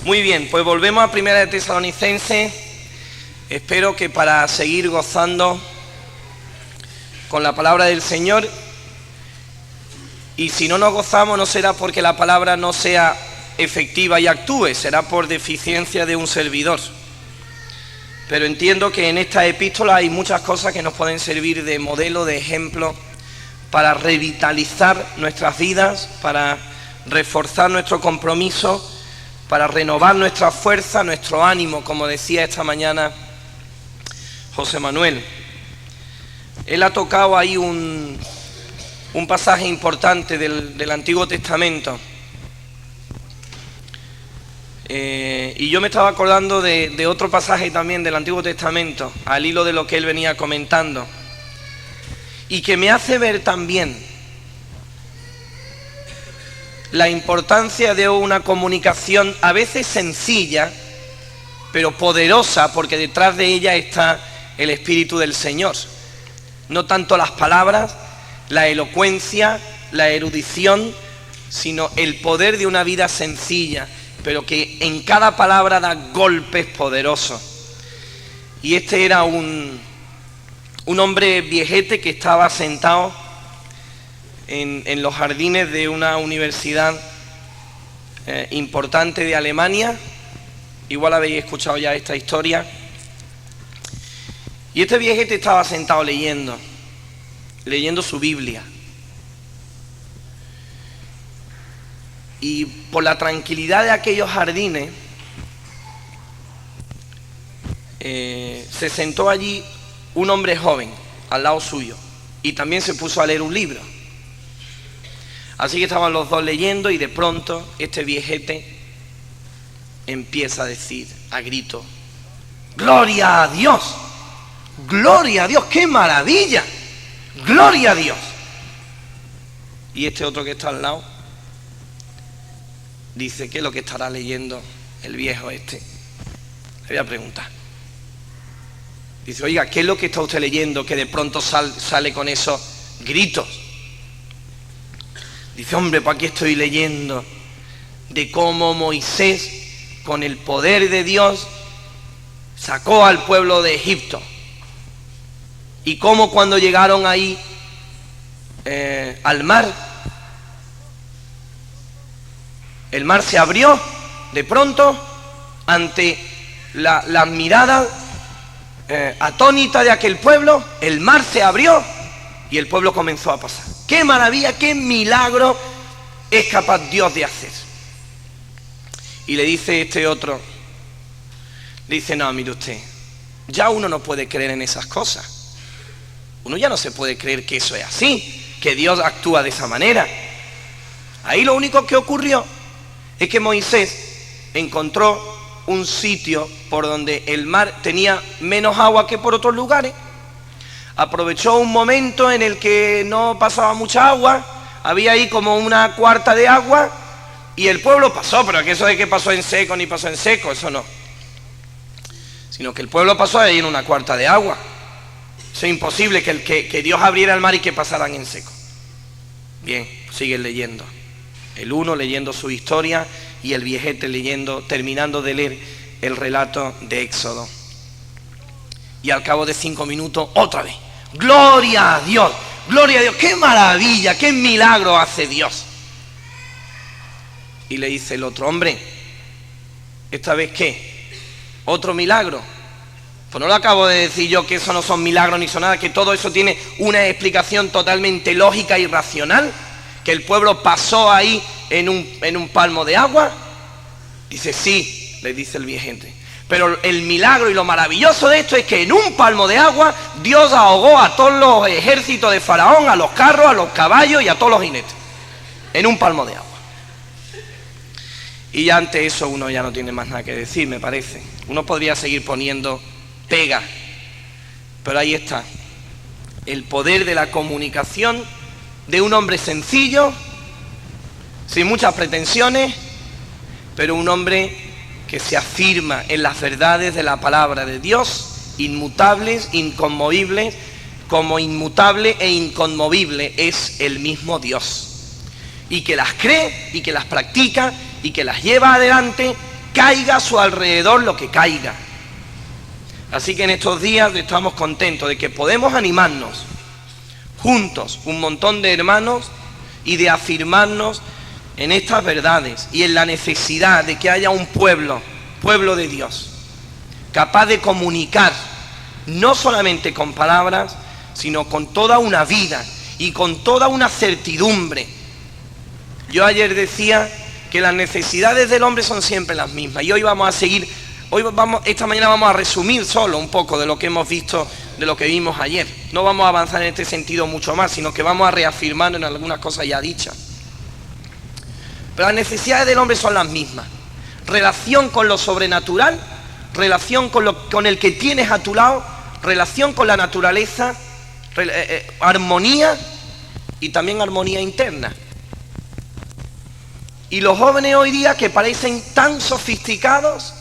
Muy bien, pues volvemos a Primera de Tesalonicenses. Espero que para seguir gozando con la palabra del Señor, y si no nos gozamos no será porque la palabra no sea efectiva y actúe, será por deficiencia de un servidor. Pero entiendo que en esta epístola hay muchas cosas que nos pueden servir de modelo, de ejemplo, para revitalizar nuestras vidas, para reforzar nuestro compromiso, para renovar nuestra fuerza, nuestro ánimo, como decía esta mañana José Manuel. Él ha tocado ahí un pasaje importante del Antiguo Testamento. Y yo me estaba acordando de otro pasaje también del Antiguo Testamento, al hilo de lo que él venía comentando, y que me hace ver también la importancia de una comunicación a veces sencilla, pero poderosa, porque detrás de ella está el Espíritu del Señor. No tanto las palabras, la elocuencia, la erudición, sino el poder de una vida sencilla, pero que en cada palabra da golpes poderosos. Y este era un hombre viejete que estaba sentado en los jardines de una universidad importante de Alemania. Igual habéis escuchado ya esta historia. Y este viejete estaba sentado leyendo su Biblia. Y por la tranquilidad de aquellos jardines, se sentó allí un hombre joven al lado suyo y también se puso a leer un libro. Así que estaban los dos leyendo y de pronto este viejete empieza a decir a grito: ¡Gloria a Dios! ¡Gloria a Dios! ¡Qué maravilla! ¡Gloria a Dios! Y este otro que está al lado dice: ¿qué es lo que estará leyendo el viejo este? Le voy a preguntar. Dice: oiga, ¿qué es lo que está usted leyendo que de pronto sale con esos gritos? Dice: hombre, pues aquí estoy leyendo de cómo Moisés, con el poder de Dios, sacó al pueblo de Egipto. Y cómo cuando llegaron ahí al mar, el mar se abrió de pronto ante la mirada atónita de aquel pueblo. El mar se abrió y el pueblo comenzó a pasar. ¡Qué maravilla, qué milagro es capaz Dios de hacer! Y le dice este otro, le dice: no, mire usted, ya uno no puede creer en esas cosas. Uno ya no se puede creer que eso es así, que Dios actúa de esa manera. Ahí lo único que ocurrió es que Moisés encontró un sitio por donde el mar tenía menos agua que por otros lugares. Aprovechó un momento en el que no pasaba mucha agua, había ahí como una cuarta de agua, y el pueblo pasó. Pero que eso de que pasó en seco ni pasó en seco, eso no. Sino que el pueblo pasó ahí en una cuarta de agua. Eso es imposible que Dios abriera el mar y que pasaran en seco. Bien, siguen leyendo. El uno leyendo su historia y el viejete leyendo, terminando de leer el relato de Éxodo. Y al cabo de 5 minutos, otra vez: ¡gloria a Dios! ¡Gloria a Dios! ¡Qué maravilla! ¡Qué milagro hace Dios! Y le dice el otro: hombre, ¿esta vez qué? ¿Otro milagro? Pues no lo acabo de decir yo que eso no son milagros ni son nada, que todo eso tiene una explicación totalmente lógica y racional, que el pueblo pasó ahí en un palmo de agua. Dice: sí, le dice el viejete, pero el milagro y lo maravilloso de esto es que en un palmo de agua Dios ahogó a todos los ejércitos de Faraón, a los carros, a los caballos y a todos los jinetes, en un palmo de agua. Y ya ante eso uno ya no tiene más nada que decir, me parece. Uno podría seguir poniendo pega, pero ahí está el poder de la comunicación de un hombre sencillo, sin muchas pretensiones, pero un hombre que se afirma en las verdades de la palabra de Dios, inmutables, inconmovibles, como inmutable e inconmovible es el mismo Dios, y que las cree y que las practica y que las lleva adelante, caiga a su alrededor lo que caiga. Así que en estos días estamos contentos de que podemos animarnos juntos, un montón de hermanos, y de afirmarnos en estas verdades y en la necesidad de que haya un pueblo de Dios, capaz de comunicar, no solamente con palabras, sino con toda una vida y con toda una certidumbre. Yo ayer decía que las necesidades del hombre son siempre las mismas, y hoy vamos a seguir. Esta mañana vamos a resumir solo un poco de lo que hemos visto, de lo que vimos ayer. No vamos a avanzar en este sentido mucho más, sino que vamos a reafirmar en algunas cosas ya dichas. Pero las necesidades del hombre son las mismas. Relación con lo sobrenatural, relación con el que tienes a tu lado, relación con la naturaleza, armonía y también armonía interna. Y los jóvenes hoy día, que parecen tan sofisticados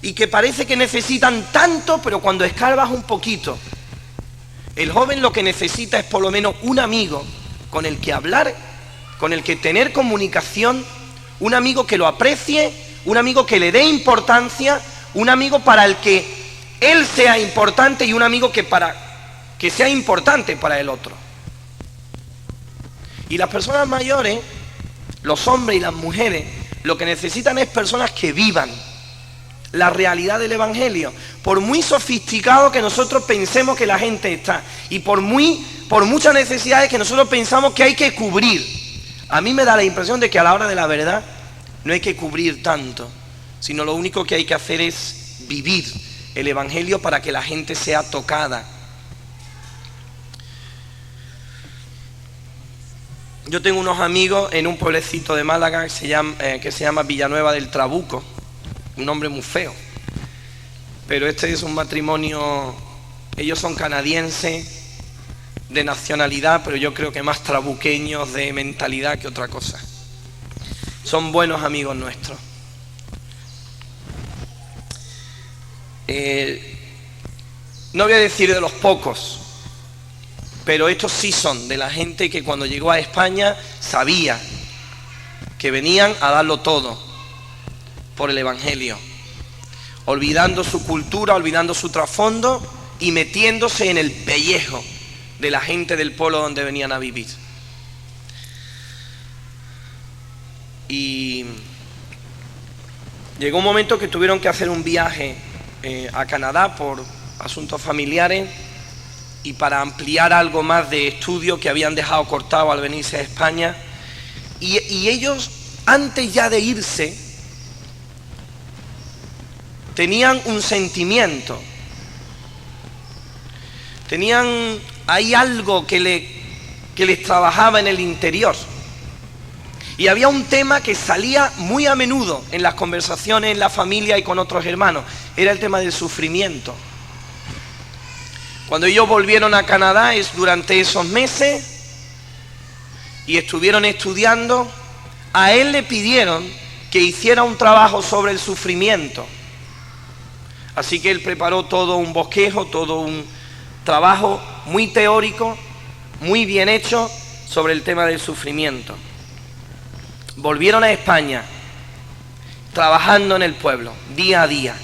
y que parece que necesitan tanto, pero cuando escarbas un poquito, el joven lo que necesita es por lo menos un amigo con el que hablar, con el que tener comunicación, un amigo que lo aprecie, un amigo que le dé importancia, un amigo para el que él sea importante y un amigo que sea importante para el otro. Y las personas mayores, los hombres y las mujeres, lo que necesitan es personas que vivan la realidad del Evangelio, por muy sofisticado que nosotros pensemos que la gente está, y por muchas necesidades que nosotros pensamos que hay que cubrir. A mí me da la impresión de que a la hora de la verdad no hay que cubrir tanto, sino lo único que hay que hacer es vivir el Evangelio para que la gente sea tocada. Yo tengo unos amigos en un pueblecito de Málaga que se llama Villanueva del Trabuco, un nombre muy feo, pero este es un matrimonio, ellos son canadienses de nacionalidad, pero yo creo que más trabuqueños de mentalidad que otra cosa. Son buenos amigos nuestros. No voy a decir de los pocos, pero estos sí son de la gente que cuando llegó a España sabía que venían a darlo todo por el Evangelio, olvidando su cultura, olvidando su trasfondo y metiéndose en el pellejo de la gente del pueblo donde venían a vivir. Y llegó un momento que tuvieron que hacer un viaje a Canadá por asuntos familiares y para ampliar algo más de estudio que habían dejado cortado al venirse a España. Y ellos, antes ya de irse, tenían un sentimiento, tenían ahí algo que les trabajaba en el interior. Y había un tema que salía muy a menudo en las conversaciones en la familia y con otros hermanos, era el tema del sufrimiento. Cuando ellos volvieron a Canadá durante esos meses y estuvieron estudiando, a él le pidieron que hiciera un trabajo sobre el sufrimiento. Así que él preparó todo un bosquejo, todo un trabajo muy teórico, muy bien hecho sobre el tema del sufrimiento. Volvieron a España, trabajando en el pueblo, día a día.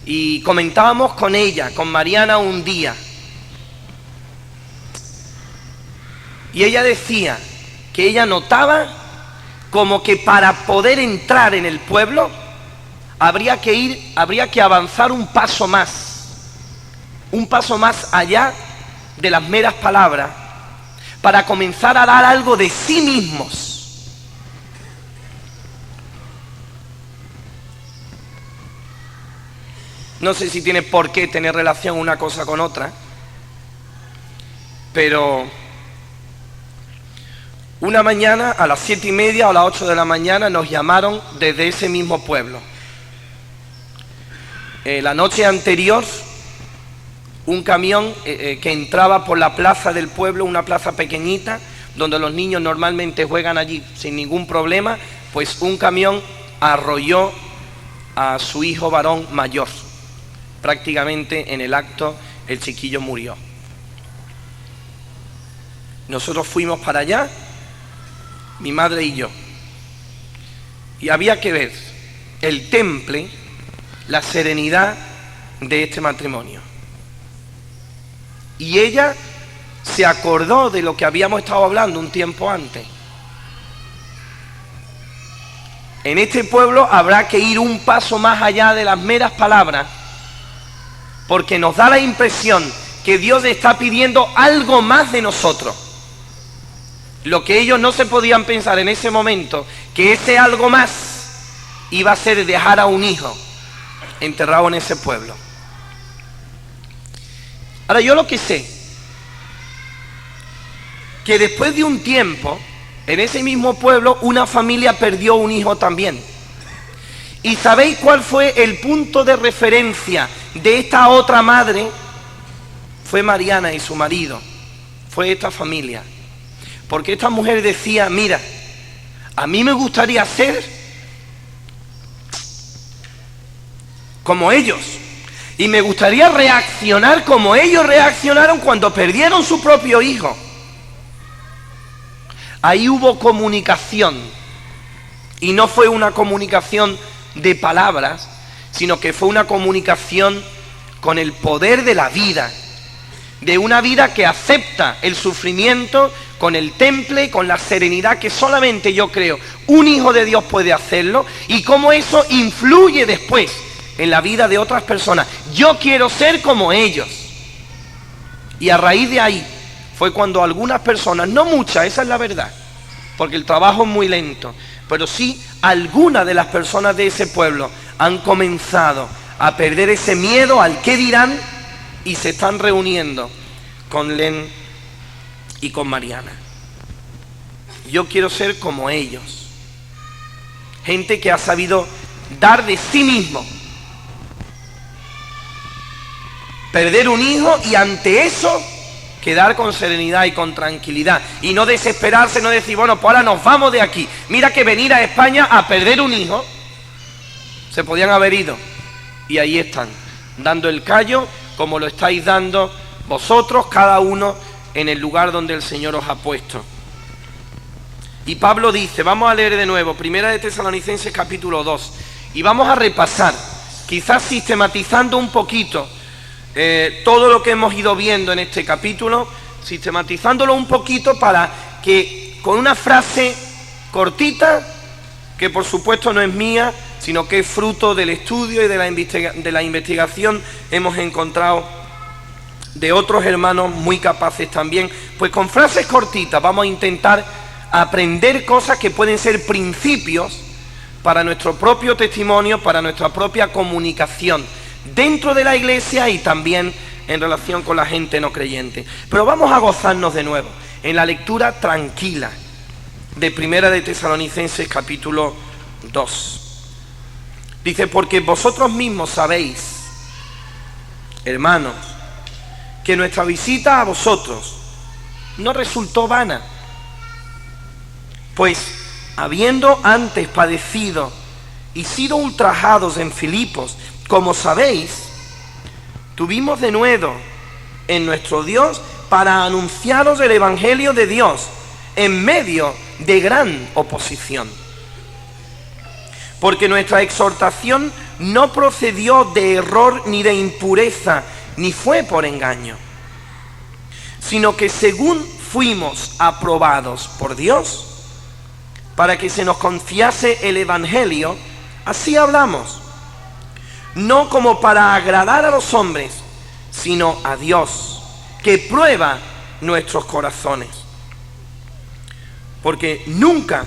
Y comentábamos con ella, con Mariana, un día. Y ella decía que ella notaba como que para poder entrar en el pueblo habría que avanzar un paso más allá de las meras palabras, para comenzar a dar algo de sí mismos. No sé si tiene por qué tener relación una cosa con otra, pero una mañana a las 7:30 o a las 8 de la mañana nos llamaron desde ese mismo pueblo. La noche anterior, un camión que entraba por la plaza del pueblo, una plaza pequeñita, donde los niños normalmente juegan allí sin ningún problema, pues un camión arrolló a su hijo varón mayor. Prácticamente en el acto el chiquillo murió. Nosotros fuimos para allá, mi madre y yo, y había que ver el temple, la serenidad de este matrimonio. Y ella se acordó de lo que habíamos estado hablando un tiempo antes. En este pueblo habrá que ir un paso más allá de las meras palabras, porque nos da la impresión que Dios está pidiendo algo más de nosotros. Lo que ellos no se podían pensar en ese momento, que ese algo más iba a ser dejar a un hijo enterrado en ese pueblo. Ahora, yo lo que sé, que después de un tiempo, en ese mismo pueblo, una familia perdió un hijo también. ¿Y sabéis cuál fue el punto de referencia de esta otra madre? Fue Mariana y su marido, fue esta familia. Porque esta mujer decía, mira, a mí me gustaría ser como ellos. Y me gustaría reaccionar como ellos reaccionaron cuando perdieron su propio hijo. Ahí hubo comunicación. Y no fue una comunicación de palabras, sino que fue una comunicación con el poder de la vida. De una vida que acepta el sufrimiento con el temple, con la serenidad que solamente yo creo un hijo de Dios puede hacerlo, y cómo eso influye después en la vida de otras personas. Yo quiero ser como ellos. Y a raíz de ahí fue cuando algunas personas, no muchas, esa es la verdad, porque el trabajo es muy lento, pero sí algunas de las personas de ese pueblo han comenzado a perder ese miedo al qué dirán y se están reuniendo con Len y con Mariana. Yo quiero ser como ellos. Gente que ha sabido dar de sí mismo. Perder un hijo y ante eso quedar con serenidad y con tranquilidad. Y no desesperarse, no decir, bueno, pues ahora nos vamos de aquí. Mira que venir a España a perder un hijo. Se podían haber ido. Y ahí están, dando el callo como lo estáis dando vosotros, cada uno en el lugar donde el Señor os ha puesto. Y Pablo dice, vamos a leer de nuevo, Primera de Tesalonicenses capítulo 2, y vamos a repasar, quizás sistematizando un poquito todo lo que hemos ido viendo en este capítulo, sistematizándolo un poquito para que con una frase cortita, que por supuesto no es mía, sino que es fruto del estudio y de la investigación, hemos encontrado de otros hermanos muy capaces también, pues con frases cortitas vamos a intentar aprender cosas que pueden ser principios para nuestro propio testimonio, para nuestra propia comunicación dentro de la iglesia y también en relación con la gente no creyente. Pero vamos a gozarnos de nuevo en la lectura tranquila de Primera de Tesalonicenses capítulo 2. Dice, porque vosotros mismos sabéis, hermanos, que nuestra visita a vosotros no resultó vana, pues habiendo antes padecido y sido ultrajados en Filipos, como sabéis, tuvimos de nuevo en nuestro Dios para anunciaros el Evangelio de Dios en medio de gran oposición. Porque nuestra exhortación no procedió de error ni de impureza, ni fue por engaño, sino que según fuimos aprobados por Dios, para que se nos confiase el Evangelio, así hablamos, no como para agradar a los hombres, sino a Dios, que prueba nuestros corazones. Porque nunca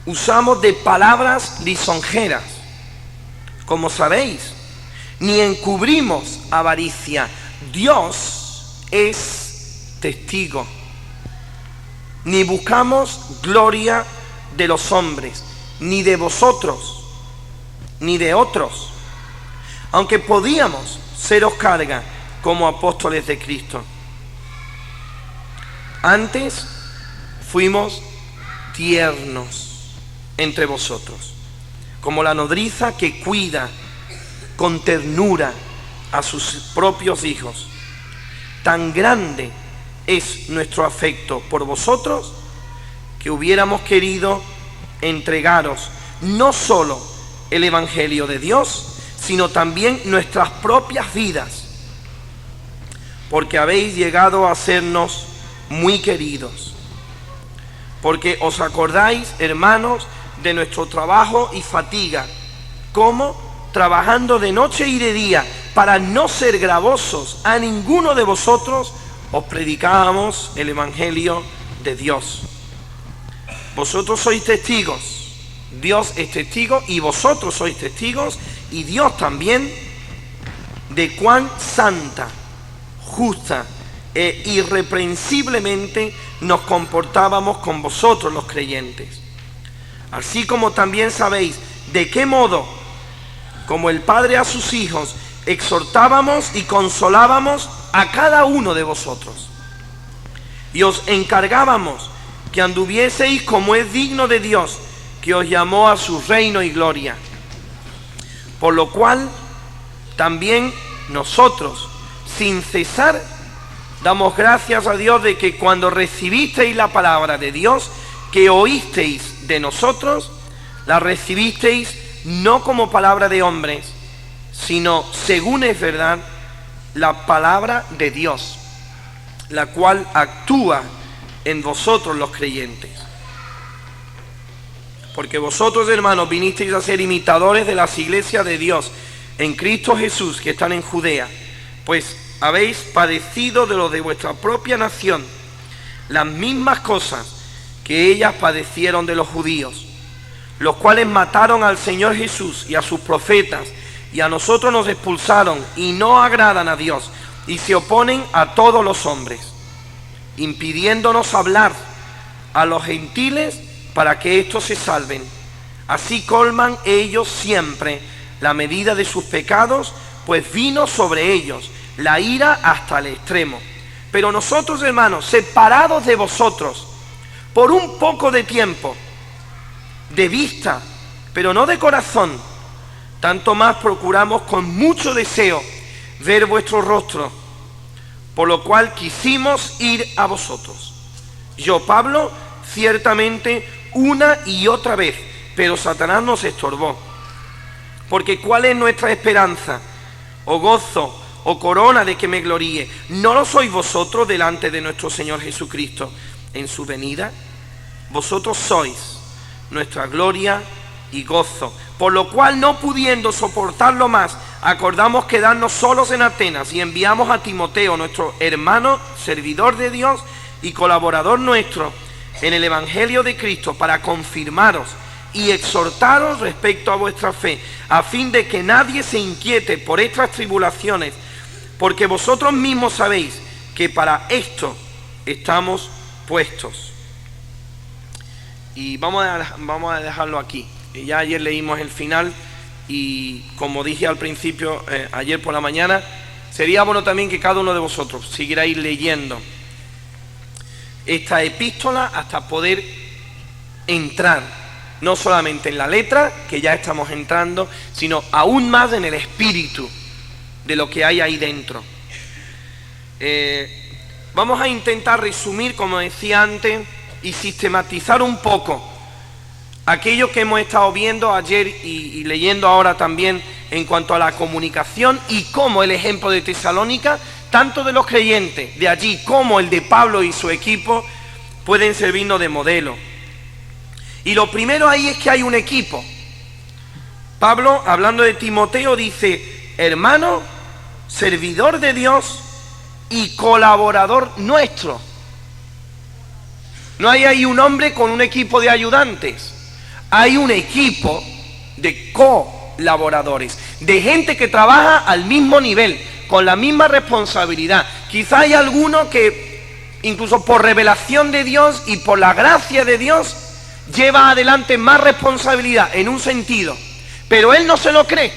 usamos de palabras lisonjeras, como sabéis, ni encubrimos avaricia. Dios es testigo. Ni buscamos gloria de los hombres, ni de vosotros, ni de otros, aunque podíamos seros carga como apóstoles de Cristo. Antes fuimos tiernos entre vosotros, como la nodriza que cuida con ternura a sus propios hijos. Tan grande es nuestro afecto por vosotros que hubiéramos querido entregaros no solo el Evangelio de Dios, sino también nuestras propias vidas, porque habéis llegado a sernos muy queridos. Porque os acordáis, hermanos, de nuestro trabajo y fatiga, como trabajando de noche y de día, para no ser gravosos a ninguno de vosotros, os predicábamos el Evangelio de Dios. Vosotros sois testigos, Dios es testigo y vosotros sois testigos, y Dios también, de cuán santa, justa e irreprensiblemente nos comportábamos con vosotros los creyentes. Así como también sabéis de qué modo, como el Padre a sus hijos, exhortábamos y consolábamos a cada uno de vosotros. Y os encargábamos que anduvieseis como es digno de Dios, que os llamó a su reino y gloria. Por lo cual, también nosotros, sin cesar, damos gracias a Dios de que cuando recibisteis la palabra de Dios, que oísteis de nosotros, la recibisteis no como palabra de hombres, sino, según es verdad, la palabra de Dios, la cual actúa en vosotros los creyentes. Porque vosotros, hermanos, vinisteis a ser imitadores de las iglesias de Dios en Cristo Jesús que están en Judea, pues habéis padecido de los de vuestra propia nación las mismas cosas que ellas padecieron de los judíos, los cuales mataron al Señor Jesús y a sus profetas, y a nosotros nos expulsaron y no agradan a Dios, y se oponen a todos los hombres, impidiéndonos hablar a los gentiles para que éstos se salven. Así colman ellos siempre la medida de sus pecados, pues vino sobre ellos la ira hasta el extremo. Pero nosotros, hermanos, separados de vosotros por un poco de tiempo, de vista, pero no de corazón, tanto más procuramos con mucho deseo ver vuestro rostro, por lo cual quisimos ir a vosotros. Yo, Pablo, ciertamente
una y otra vez, pero Satanás nos estorbó. Porque ¿cuál es nuestra esperanza, o gozo, o corona de que me gloríe? ¿No lo sois vosotros delante de nuestro Señor Jesucristo en su venida? Vosotros sois nuestra gloria y gozo. Por lo cual, no pudiendo soportarlo más, acordamos quedarnos solos en Atenas y enviamos a Timoteo, nuestro hermano, servidor de Dios y colaborador nuestro en el Evangelio de Cristo, para confirmaros y exhortaros respecto a vuestra fe, a fin de que nadie se inquiete por estas tribulaciones, porque vosotros mismos sabéis que para esto estamos puestos. Y vamos a dejarlo aquí. Ya ayer leímos el final y, como dije al principio, ayer por la mañana, sería bueno también que cada uno de vosotros siguierais leyendo esta epístola hasta poder entrar no solamente en la letra, que ya estamos entrando, sino aún más en el espíritu de lo que hay ahí dentro. Vamos a intentar resumir, como decía antes, y sistematizar un poco aquello que hemos estado viendo ayer y leyendo ahora también en cuanto a la comunicación, y cómo el ejemplo de Tesalónica, tanto de los creyentes de allí como el de Pablo y su equipo, pueden servirnos de modelo. Y lo primero ahí es que hay un equipo. Pablo, hablando de Timoteo, dice: hermano, servidor de Dios y colaborador nuestro. No hay ahí un hombre con un equipo de ayudantes. Hay un equipo de colaboradores, de gente que trabaja al mismo nivel, con la misma responsabilidad. Quizá hay alguno que, incluso por revelación de Dios y por la gracia de Dios, lleva adelante más responsabilidad en un sentido, pero él no se lo cree,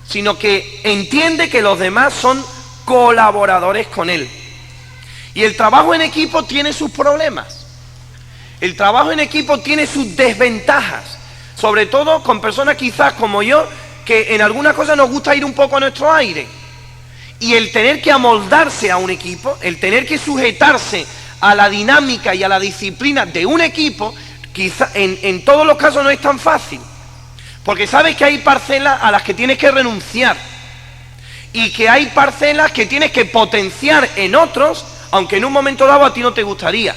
sino que entiende que los demás son colaboradores con él. Y el trabajo en equipo tiene sus problemas. El trabajo en equipo tiene sus desventajas, sobre todo con personas quizás como yo, que en algunas cosas nos gusta ir un poco a nuestro aire. Y el tener que amoldarse a un equipo, el tener que sujetarse a la dinámica y a la disciplina de un equipo, quizá en todos los casos no es tan fácil. Porque sabes que hay parcelas a las que tienes que renunciar, y que hay parcelas que tienes que potenciar en otros, aunque en un momento dado a ti no te gustaría.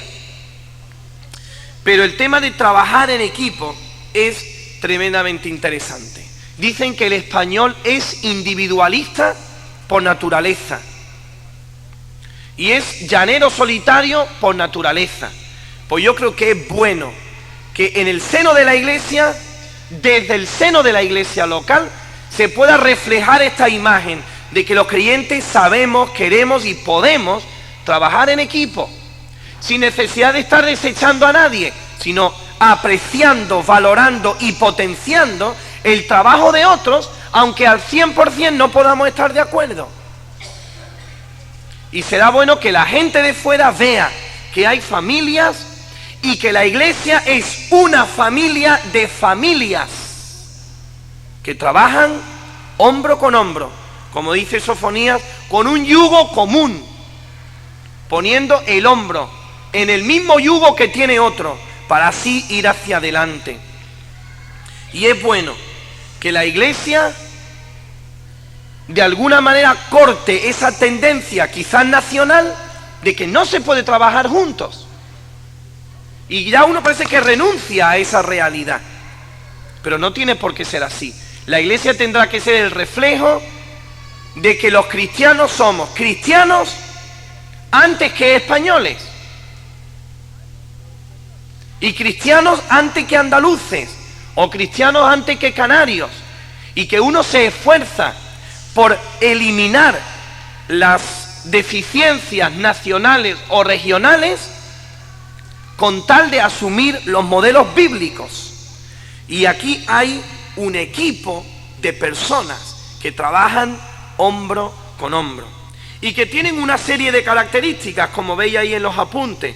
Pero el tema de trabajar en equipo es tremendamente interesante. Dicen que el español es individualista por naturaleza y es llanero solitario por naturaleza. Pues yo creo que es bueno que en el seno de la iglesia, desde el seno de la iglesia local, se pueda reflejar esta imagen de que los creyentes sabemos, queremos y podemos trabajar en equipo, sin necesidad de estar desechando a nadie, sino apreciando, valorando y potenciando el trabajo de otros, aunque al 100% no podamos estar de acuerdo. Y será bueno que la gente de fuera vea que hay familias y que la iglesia es una familia de familias que trabajan hombro con hombro, como dice Sofonías, con un yugo común, poniendo el hombro en el mismo yugo que tiene otro, para así ir hacia adelante. Y es bueno que la iglesia de alguna manera corte esa tendencia quizás nacional de que no se puede trabajar juntos. Y ya uno parece que renuncia a esa realidad, pero no tiene por qué ser así. La iglesia tendrá que ser el reflejo de que los cristianos somos cristianos antes que españoles, y cristianos antes que andaluces, o cristianos antes que canarios, y que uno se esfuerza por eliminar las deficiencias nacionales o regionales con tal de asumir los modelos bíblicos. Y aquí hay un equipo de personas que trabajan hombro con hombro y que tienen una serie de características, como veis ahí en los apuntes.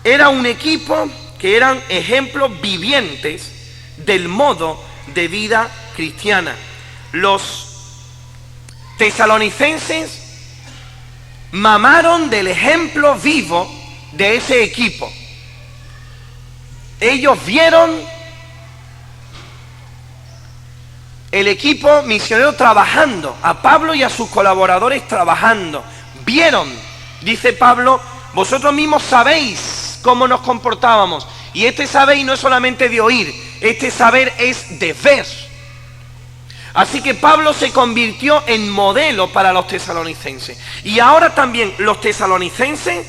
Era un equipo que eran ejemplos vivientes del modo de vida cristiana. Los tesalonicenses mamaron del ejemplo vivo de ese equipo. Ellos vieron el equipo misionero trabajando, a Pablo y a sus colaboradores trabajando. Vieron, dice Pablo, vosotros mismos sabéis cómo nos comportábamos. Y este sabéis no es solamente de oír, este saber es de ver. Así que Pablo se convirtió en modelo para los tesalonicenses. Y ahora también los tesalonicenses,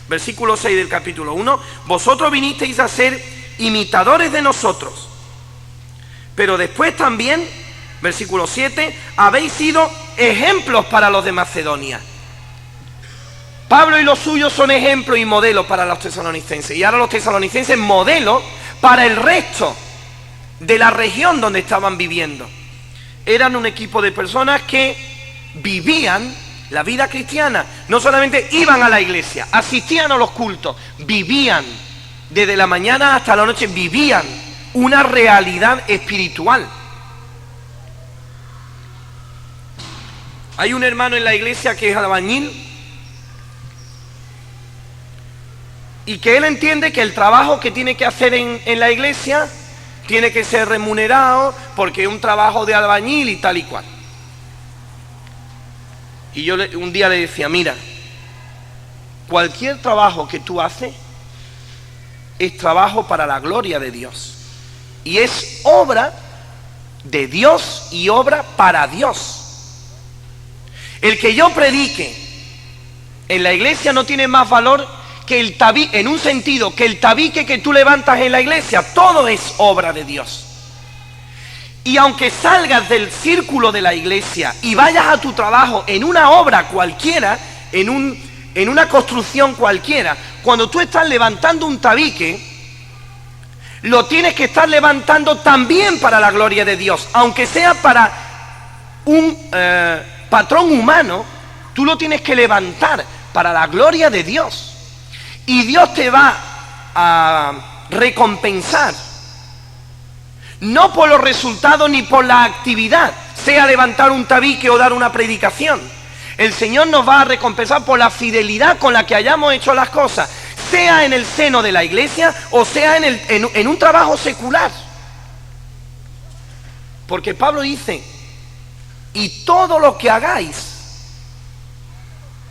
versículo 6 del capítulo 1, vosotros vinisteis a ser imitadores de nosotros. Pero después también, versículo 7, habéis sido ejemplos para los de Macedonia. Pablo y los suyos son ejemplos y modelos para los tesalonicenses. Y ahora los tesalonicenses modelo para el resto de la región donde estaban viviendo. Eran un equipo de personas que vivían la vida cristiana. No solamente iban a la iglesia, asistían a los cultos, vivían desde la mañana hasta la noche, vivían una realidad espiritual. Hay un hermano en la iglesia que es albañil y que él entiende que el trabajo que tiene que hacer en la iglesia tiene que ser remunerado porque es un trabajo de albañil y tal y cual. Y yo un día le decía, mira, cualquier trabajo que tú haces es trabajo para la gloria de Dios. Y es obra de Dios y obra para Dios. El que yo predique en la iglesia no tiene más valor que el tabique, en un sentido, que el tabique que tú levantas en la iglesia. Todo es obra de Dios. Y aunque salgas del círculo de la iglesia y vayas a tu trabajo en una obra cualquiera, en una construcción cualquiera, cuando tú estás levantando un tabique, lo tienes que estar levantando también para la gloria de Dios. Aunque sea para un patrón humano, tú lo tienes que levantar para la gloria de Dios. Y Dios te va a recompensar, no por los resultados ni por la actividad, sea levantar un tabique o dar una predicación. El Señor nos va a recompensar por la fidelidad con la que hayamos hecho las cosas, sea en el seno de la iglesia o sea en un trabajo secular. Porque Pablo dice, y todo lo que hagáis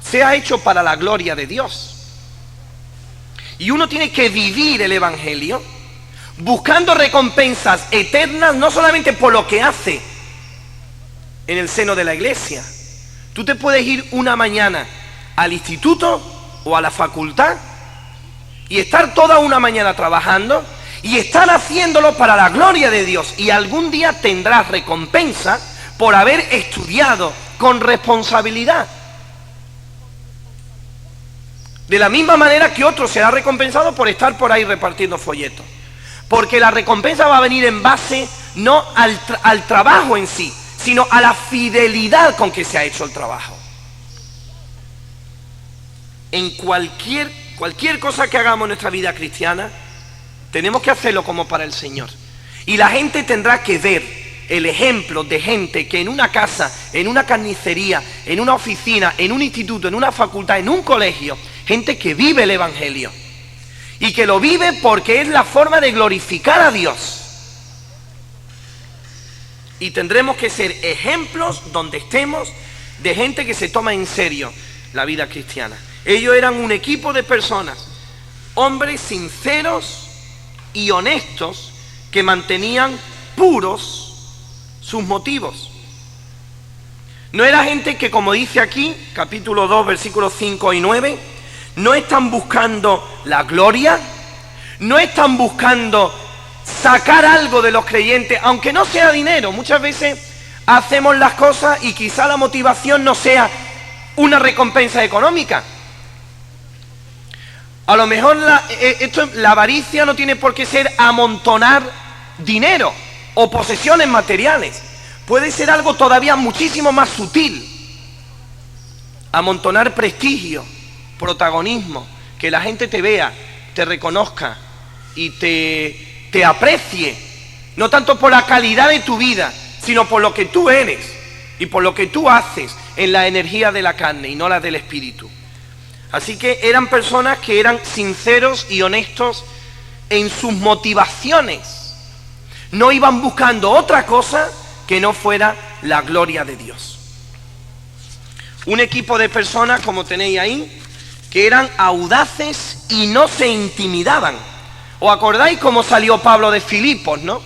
sea hecho para la gloria de Dios. Y uno tiene que vivir el Evangelio buscando recompensas eternas, no solamente por lo que hace en el seno de la iglesia. Tú te puedes ir una mañana al instituto o a la facultad y estar toda una mañana trabajando y estar haciéndolo para la gloria de Dios. Y algún día tendrás recompensa por haber estudiado con responsabilidad. De la misma manera que otro será recompensado por estar por ahí repartiendo folletos. Porque la recompensa va a venir en base no al trabajo en sí, sino a la fidelidad con que se ha hecho el trabajo. En cualquier cosa que hagamos en nuestra vida cristiana, tenemos que hacerlo como para el Señor. Y la gente tendrá que ver el ejemplo de gente que en una casa, en una carnicería, en una oficina, en un instituto, en una facultad, en un colegio, gente que vive el Evangelio. Y que lo vive porque es la forma de glorificar a Dios. Y tendremos que ser ejemplos donde estemos de gente que se toma en serio la vida cristiana. Ellos eran un equipo de personas, hombres sinceros y honestos que mantenían puros sus motivos. No era gente que, como dice aquí, capítulo 2, versículos 5 y 9, no están buscando la gloria, no están buscando sacar algo de los creyentes, aunque no sea dinero. Muchas veces hacemos las cosas y quizá la motivación no sea una recompensa económica. A lo mejor la avaricia no tiene por qué ser amontonar dinero o posesiones materiales. Puede ser algo todavía muchísimo más sutil. Amontonar prestigio, protagonismo, que la gente te vea, te reconozca y te aprecie, no tanto por la calidad de tu vida, sino por lo que tú eres y por lo que tú haces en la energía de la carne y no la del espíritu. Así que eran personas que eran sinceros y honestos en sus motivaciones no iban buscando otra cosa que no fuera la gloria de Dios. Un equipo de personas, como tenéis ahí, que eran audaces y no se intimidaban. ¿Os acordáis cómo salió Pablo de Filipos, no?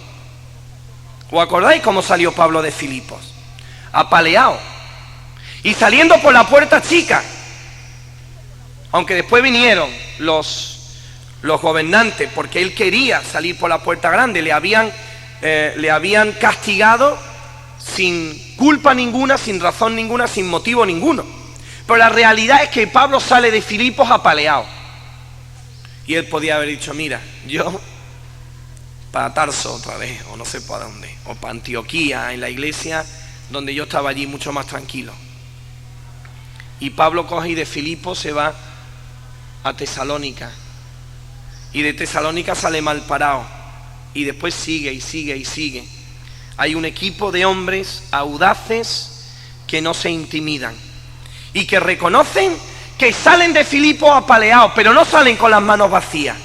¿Os acordáis cómo salió Pablo de Filipos? Apaleado. Y saliendo por la puerta chica. Aunque después vinieron los gobernantes, porque él quería salir por la puerta grande. Le habían castigado sin culpa ninguna, sin razón ninguna, sin motivo ninguno. Pero la realidad es que Pablo sale de Filipos apaleado. Y él podía haber dicho, mira, yo para Tarso otra vez, o no sé para dónde, o para Antioquía, en la iglesia donde yo estaba allí mucho más tranquilo. Y Pablo coge y de Filipos se va a Tesalónica. Y de Tesalónica sale mal parado. Y después sigue y sigue y sigue. Hay un equipo de hombres audaces que no se intimidan. Y que reconocen que salen de Filipos apaleados, pero no salen con las manos vacías.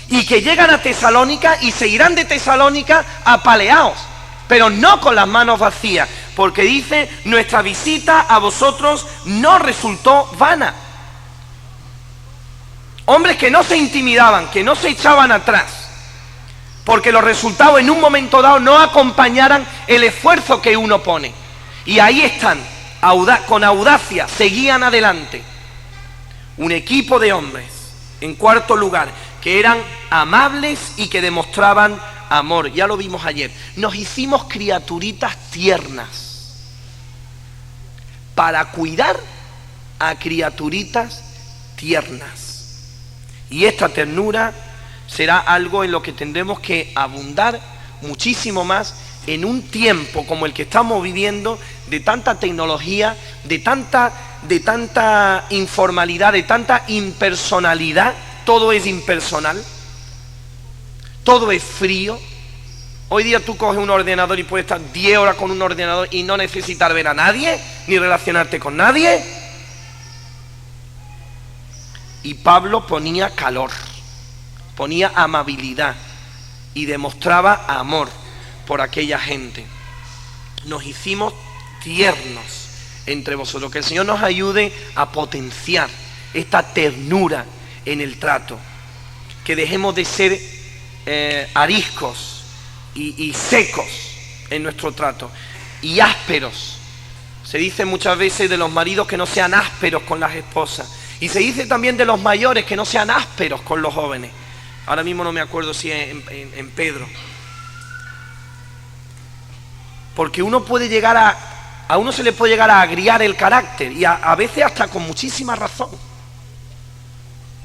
Y que llegan a Tesalónica y se irán de Tesalónica apaleados, pero no con las manos vacías. Porque dice, nuestra visita a vosotros no resultó vana. Hombres que no se intimidaban, que no se echaban atrás, porque los resultados en un momento dado no acompañaran el esfuerzo que uno pone. Y ahí están, con audacia, seguían adelante. Un equipo de hombres, en cuarto lugar, que eran amables y que demostraban amor. Ya lo vimos ayer. Nos hicimos criaturitas tiernas para cuidar a criaturitas tiernas. Y esta ternura será algo en lo que tendremos que abundar muchísimo más en un tiempo como el que estamos viviendo, de tanta tecnología, de tanta informalidad, de tanta impersonalidad. Todo es impersonal, todo es frío. Hoy día tú coges un ordenador y puedes estar 10 horas con un ordenador y no necesitar ver a nadie, ni relacionarte con nadie. Y Pablo ponía calor, ponía amabilidad y demostraba amor por aquella gente. Nos hicimos tiernos entre vosotros. Que el Señor nos ayude a potenciar esta ternura en el trato. Que dejemos de ser ariscos y secos en nuestro trato y ásperos. Se dice muchas veces de los maridos que no sean ásperos con las esposas, y se dice también de los mayores que no sean ásperos con los jóvenes. Ahora mismo no me acuerdo si es en Pedro. Porque uno puede llegar a uno se le puede llegar a agriar el carácter, y a veces hasta con muchísima razón.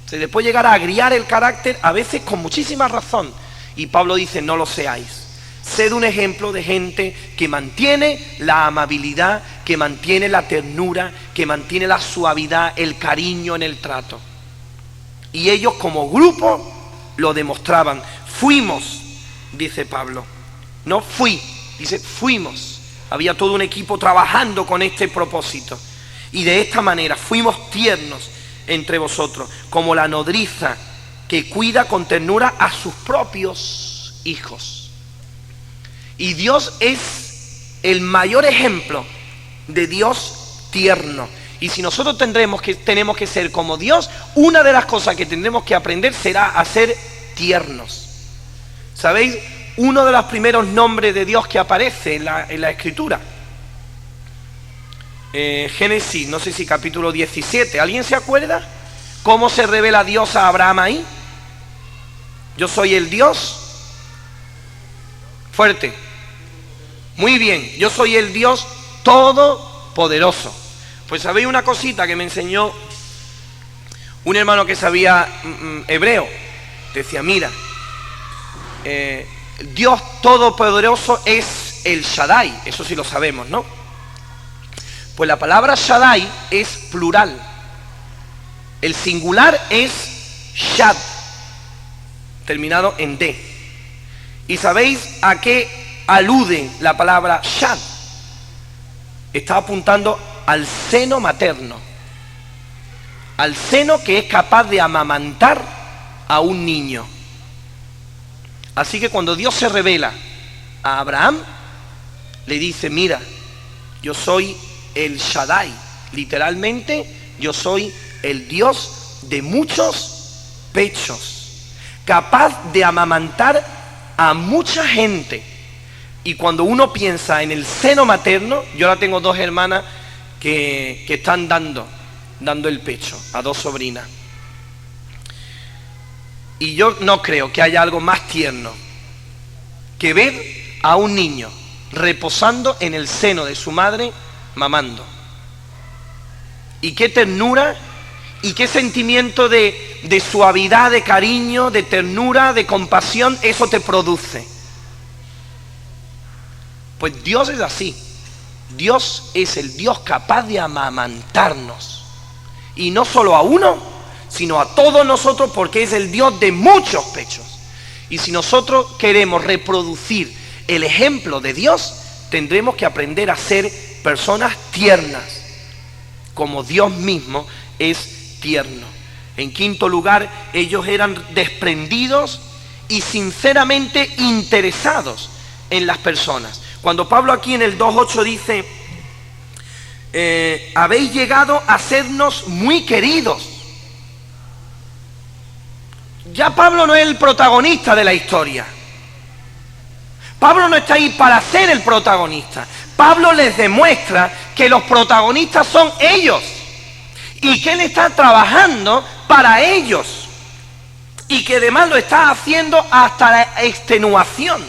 Se le puede llegar a agriar el carácter a veces con muchísima razón. Y Pablo dice, no lo seáis. Sed un ejemplo de gente que mantiene la amabilidad, que mantiene la ternura, que mantiene la suavidad, el cariño en el trato. Y ellos como grupo lo demostraban. Fuimos, dice Pablo. No fui, dice fuimos. Había todo un equipo trabajando con este propósito. Y de esta manera fuimos tiernos entre vosotros, como la nodriza que cuida con ternura a sus propios hijos. Y Dios es el mayor ejemplo de Dios tierno. Y si nosotros tenemos que ser como Dios, una de las cosas que tendremos que aprender será a ser tiernos. ¿Sabéis? Uno de los primeros nombres de Dios que aparece en la Escritura, Génesis, no sé si capítulo 17, ¿alguien se acuerda? ¿Cómo se revela Dios a Abraham ahí? Yo soy el Dios fuerte. Muy bien, yo soy el Dios todopoderoso. Pues sabéis una cosita que me enseñó un hermano que sabía hebreo. Decía, mira, Dios todopoderoso es el Shaddai, eso sí lo sabemos, ¿no? Pues la palabra Shaddai es plural. El singular es Shad, terminado en D. ¿Y sabéis a qué alude la palabra Shad? Está apuntando al seno materno, al seno que es capaz de amamantar a un niño. Así que cuando Dios se revela a Abraham, le dice, mira, yo soy el Shaddai, literalmente yo soy el Dios de muchos pechos, capaz de amamantar a mucha gente. Y cuando uno piensa en el seno materno, yo ahora tengo 2 hermanas que están dando el pecho a 2 sobrinas. Y yo no creo que haya algo más tierno que ver a un niño reposando en el seno de su madre, mamando. Y qué ternura y qué sentimiento de suavidad, de cariño, de ternura, de compasión, eso te produce. Pues Dios es así. Dios es el Dios capaz de amamantarnos. Y no solo a uno, sino a todos nosotros, porque es el Dios de muchos pechos. Y si nosotros queremos reproducir el ejemplo de Dios, tendremos que aprender a ser personas tiernas, como Dios mismo es tierno. En quinto lugar, ellos eran desprendidos y sinceramente interesados en las personas. Cuando Pablo aquí en el 2:8 dice, habéis llegado a sernos muy queridos. Ya Pablo no es el protagonista de la historia. Pablo no está ahí para ser el protagonista. Pablo les demuestra que los protagonistas son ellos y que él está trabajando para ellos y que además lo está haciendo hasta la extenuación.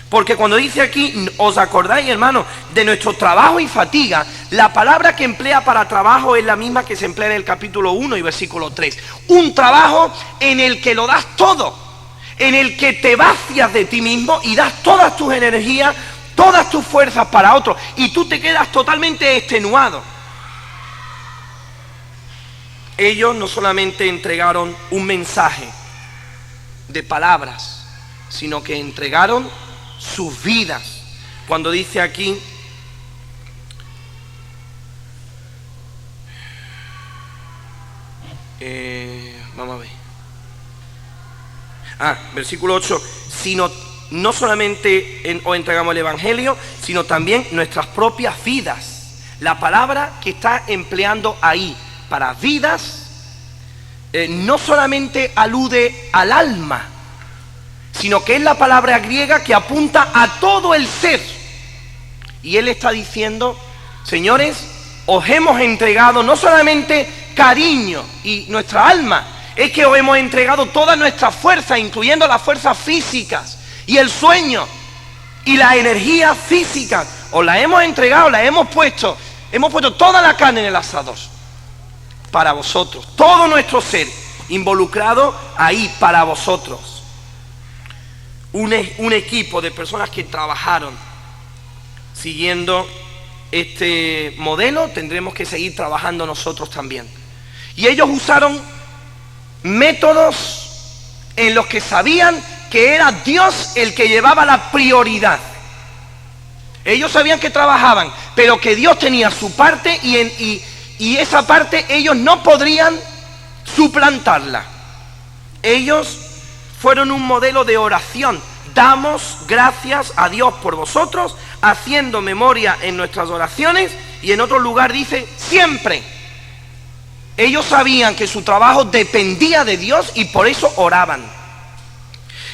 Porque cuando dice aquí, os acordáis, hermanos, de nuestro trabajo y fatiga, la palabra que emplea para trabajo es la misma que se emplea en el capítulo 1 y versículo 3. Un trabajo en el que lo das todo, en el que te vacias de ti mismo y das todas tus energías, todas tus fuerzas para otro, y tú te quedas totalmente extenuado. Ellos no solamente entregaron un mensaje de palabras, sino que entregaron sus vidas. Cuando dice aquí, vamos a ver, versículo 8, sino no solamente os entregamos el Evangelio, sino también nuestras propias vidas. La palabra que está empleando ahí para vidas no solamente alude al alma, sino que es la palabra griega que apunta a todo el ser. Y él está diciendo, señores, os hemos entregado no solamente cariño y nuestra alma, es que os hemos entregado toda nuestra fuerza, incluyendo las fuerzas físicas y el sueño y la energía física. Os la hemos entregado, la hemos puesto toda la carne en el asador para vosotros, todo nuestro ser involucrado ahí para vosotros. Un equipo de personas que trabajaron siguiendo este modelo, tendremos que seguir trabajando nosotros también. Y ellos usaron métodos en los que sabían que era Dios el que llevaba la prioridad. Ellos sabían que trabajaban, pero que Dios tenía su parte y esa parte ellos no podrían suplantarla. Ellos fueron un modelo de oración. Damos gracias a Dios por vosotros, haciendo memoria en nuestras oraciones, y en otro lugar dice, siempre. Ellos sabían que su trabajo dependía de Dios y por eso oraban.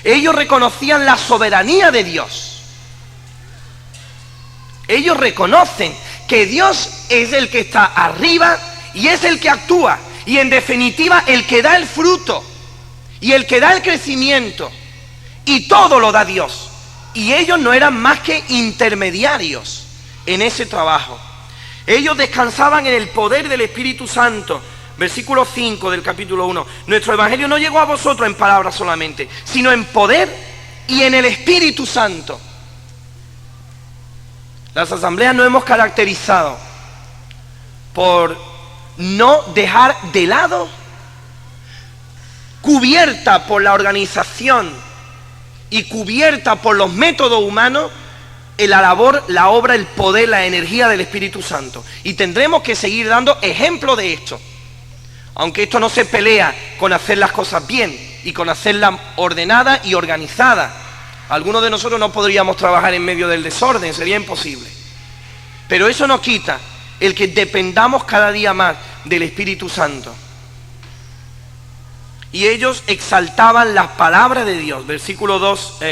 Ellos reconocían la soberanía de Dios. Ellos reconocen que Dios es el que está arriba y es el que actúa, y en definitiva el que da el fruto y el que da el crecimiento, y todo lo da Dios. Y ellos no eran más que intermediarios en ese trabajo. Ellos descansaban en el poder del Espíritu Santo. Versículo 5 del capítulo 1. Nuestro evangelio no llegó a vosotros en palabras solamente, sino en poder y en el Espíritu Santo. Las asambleas nos hemos caracterizado por no dejar de lado, cubierta por la organización y cubierta por los métodos humanos, la labor, la obra, el poder, la energía del Espíritu Santo. Y tendremos que seguir dando ejemplo de esto. Aunque esto no se pelea con hacer las cosas bien y con hacerlas ordenadas y organizadas, Algunos de nosotros no podríamos trabajar en medio del desorden, sería imposible. Pero eso no quita el que dependamos cada día más del Espíritu Santo. Y ellos exaltaban las palabras de Dios.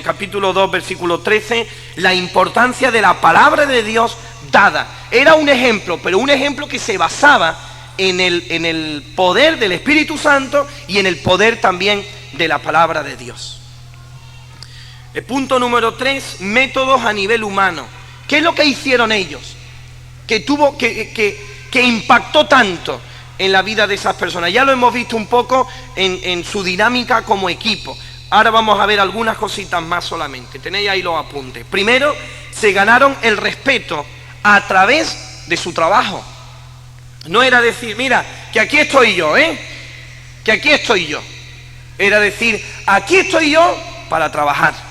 Capítulo 2, versículo 13, la importancia de la palabra de Dios dada. Era un ejemplo, pero un ejemplo que se basaba en el poder del Espíritu Santo y en el poder también de la palabra de Dios. El punto número 3, métodos a nivel humano. ¿Qué es lo que hicieron ellos? Que impactó tanto en la vida de esas personas. Ya lo hemos visto un poco en su dinámica como equipo. Ahora vamos a ver algunas cositas más solamente. Tenéis ahí los apuntes. Primero, se ganaron el respeto a través de su trabajo. No era decir, mira, que aquí estoy yo, que aquí estoy yo. Era decir, aquí estoy yo para trabajar.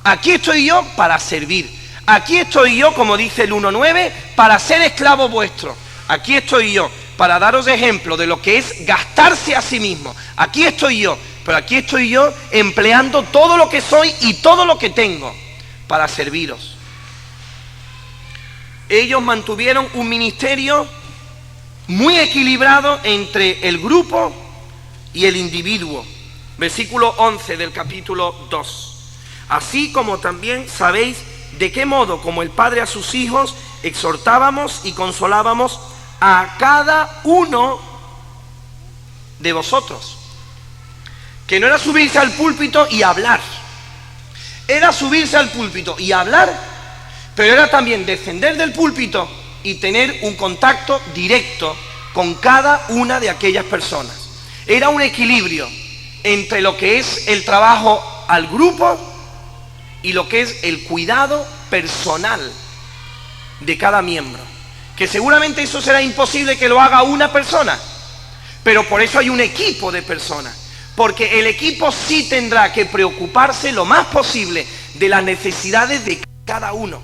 Aquí estoy yo para servir. Aquí estoy yo, como dice el 1.9, para ser esclavo vuestro. Aquí estoy yo para daros ejemplo de lo que es gastarse a sí mismo. Aquí estoy yo, pero aquí estoy yo empleando todo lo que soy y todo lo que tengo para serviros. Ellos mantuvieron un ministerio muy equilibrado entre el grupo y el individuo. Versículo 11 del capítulo 2. Así como también sabéis de qué modo, como el Padre a sus hijos, exhortábamos y consolábamos a cada uno de vosotros. Que no era subirse al púlpito y hablar. Era subirse al púlpito y hablar, pero era también descender del púlpito y tener un contacto directo con cada una de aquellas personas. Era un equilibrio entre lo que es el trabajo al grupo y lo que es el cuidado personal de cada miembro. Que seguramente eso será imposible que lo haga una persona, pero por eso hay un equipo de personas, porque el equipo sí tendrá que preocuparse lo más posible de las necesidades de cada uno.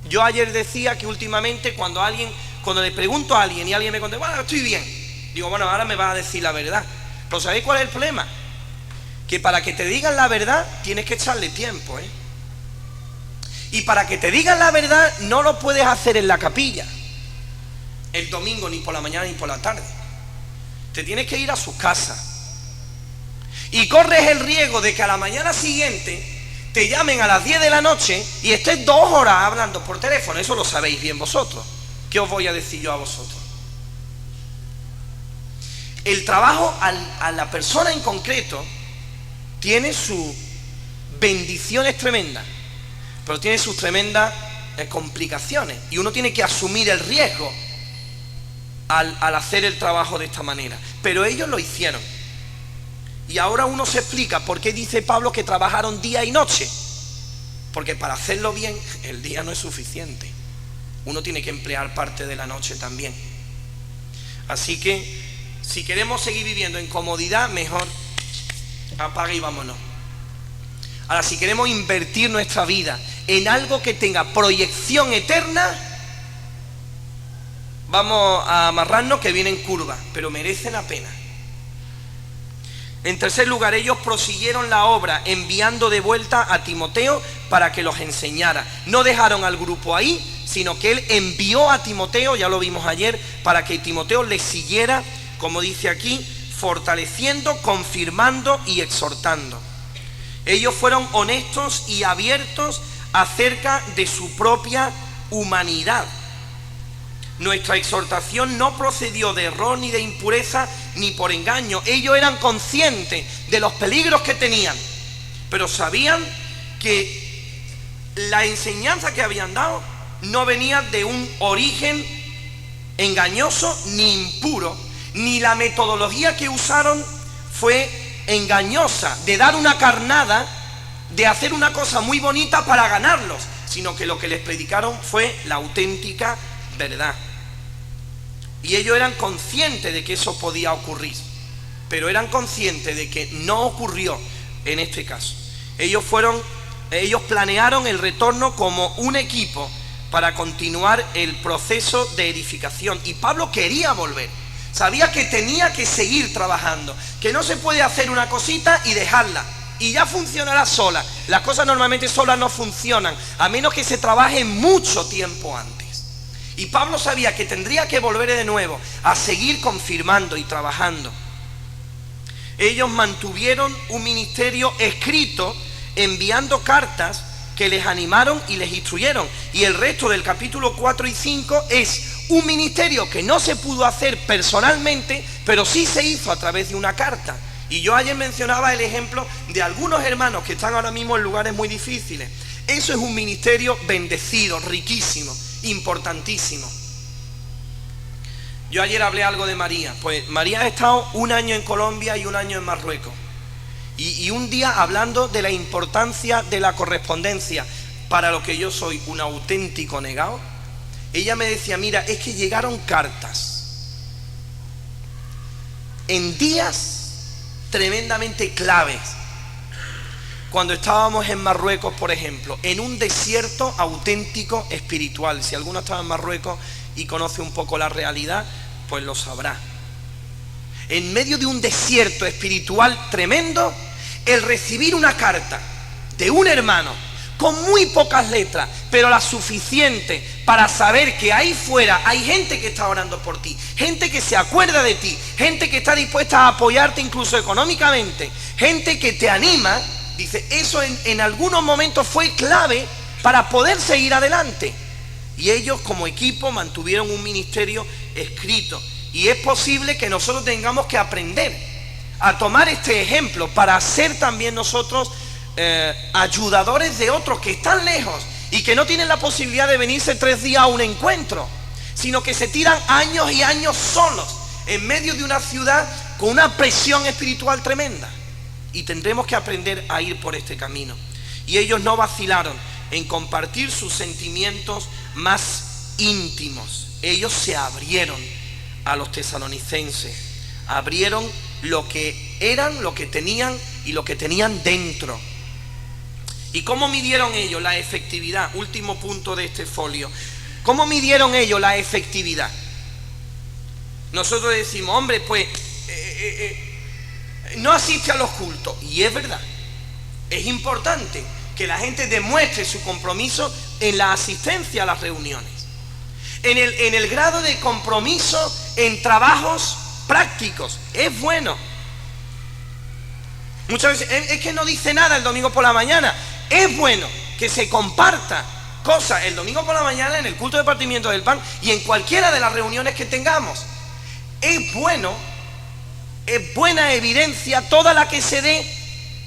Yo ayer decía que últimamente cuando le pregunto a alguien y alguien me contesta, bueno, estoy bien, digo, bueno, ahora me vas a decir la verdad. Pero ¿sabéis cuál es el problema? Que para que te digan la verdad tienes que echarle tiempo, Y para que te digan la verdad no lo puedes hacer en la capilla el domingo, ni por la mañana ni por la tarde. Te tienes que ir a sus casas. Y corres el riesgo de que a la mañana siguiente te llamen a las 10 de la noche y estés 2 horas hablando por teléfono. Eso lo sabéis bien vosotros. ¿Qué os voy a decir yo a vosotros? El trabajo a la persona en concreto tiene sus bendiciones tremendas, pero tiene sus tremendas complicaciones. Y uno tiene que asumir el riesgo al hacer el trabajo de esta manera. Pero ellos lo hicieron. Y ahora uno se explica por qué dice Pablo que trabajaron día y noche. Porque para hacerlo bien, el día no es suficiente. Uno tiene que emplear parte de la noche también. Así que, si queremos seguir viviendo en comodidad, mejor apaga y vámonos. Ahora, si queremos invertir nuestra vida en algo que tenga proyección eterna, vamos a amarrarnos que vienen curvas, pero merecen la pena. En tercer lugar, ellos prosiguieron la obra enviando de vuelta a Timoteo para que los enseñara. No dejaron al grupo ahí, sino que él envió a Timoteo, ya lo vimos ayer, para que Timoteo les siguiera, como dice aquí, fortaleciendo, confirmando y exhortando. Ellos fueron honestos y abiertos acerca de su propia humanidad. Nuestra exhortación no procedió de error ni de impureza ni por engaño. Ellos eran conscientes de los peligros que tenían, pero sabían que la enseñanza que habían dado no venía de un origen engañoso ni impuro, ni la metodología que usaron fue engañosa, de dar una carnada, de hacer una cosa muy bonita para ganarlos, sino que lo que les predicaron fue la auténtica verdad. Y ellos eran conscientes de que eso podía ocurrir, pero eran conscientes de que no ocurrió en este caso. Ellos planearon el retorno como un equipo para continuar el proceso de edificación. Y Pablo quería volver. Sabía que tenía que seguir trabajando, que no se puede hacer una cosita y dejarla. y ya funcionará sola. Las cosas normalmente solas no funcionan, a menos que se trabaje mucho tiempo antes. Y Pablo sabía que tendría que volver de nuevo a seguir confirmando y trabajando. Ellos mantuvieron un ministerio escrito, enviando cartas que les animaron y les instruyeron. Y el resto del capítulo 4 y 5 es un ministerio que no se pudo hacer personalmente, pero sí se hizo a través de una carta. Y yo ayer mencionaba el ejemplo de algunos hermanos que están ahora mismo en lugares muy difíciles. Eso es un ministerio bendecido, riquísimo, importantísimo. Yo ayer hablé algo de María. Pues María ha estado 1 año en Colombia y 1 año en Marruecos. Y un día hablando de la importancia de la correspondencia, para lo que yo soy un auténtico negado, ella me decía, mira, es que llegaron cartas en días tremendamente claves. Cuando estábamos en Marruecos, por ejemplo, en un desierto auténtico espiritual. Si alguno estaba en Marruecos y conoce un poco la realidad, pues lo sabrá. En medio de un desierto espiritual tremendo, el recibir una carta de un hermano con muy pocas letras, pero la suficiente para saber que ahí fuera hay gente que está orando por ti, gente que se acuerda de ti, gente que está dispuesta a apoyarte incluso económicamente, gente que te anima. Dice, eso en algunos momentos fue clave para poder seguir adelante. Y ellos como equipo mantuvieron un ministerio escrito. Y es posible que nosotros tengamos que aprender a tomar este ejemplo para ser también nosotros ayudadores de otros que están lejos y que no tienen la posibilidad de venirse 3 días a un encuentro, sino que se tiran años y años solos en medio de una ciudad con una presión espiritual tremenda. Y tendremos que aprender a ir por este camino. Y ellos no vacilaron en compartir sus sentimientos más íntimos. Ellos se abrieron a los tesalonicenses, abrieron lo que eran, lo que tenían y lo que tenían dentro. ¿Y cómo midieron ellos la efectividad? Último punto de este folio. ¿Cómo midieron ellos la efectividad? Nosotros decimos, hombre, pues no asiste a los cultos. Y es verdad, es importante que la gente demuestre su compromiso en la asistencia a las reuniones, en el grado de compromiso en trabajos prácticos. Es bueno. Muchas veces es que no dice nada el domingo por la mañana. Es bueno que se comparta cosas el domingo por la mañana en el culto de partimiento del pan y en cualquiera de las reuniones que tengamos. Es bueno, es buena evidencia toda la que se dé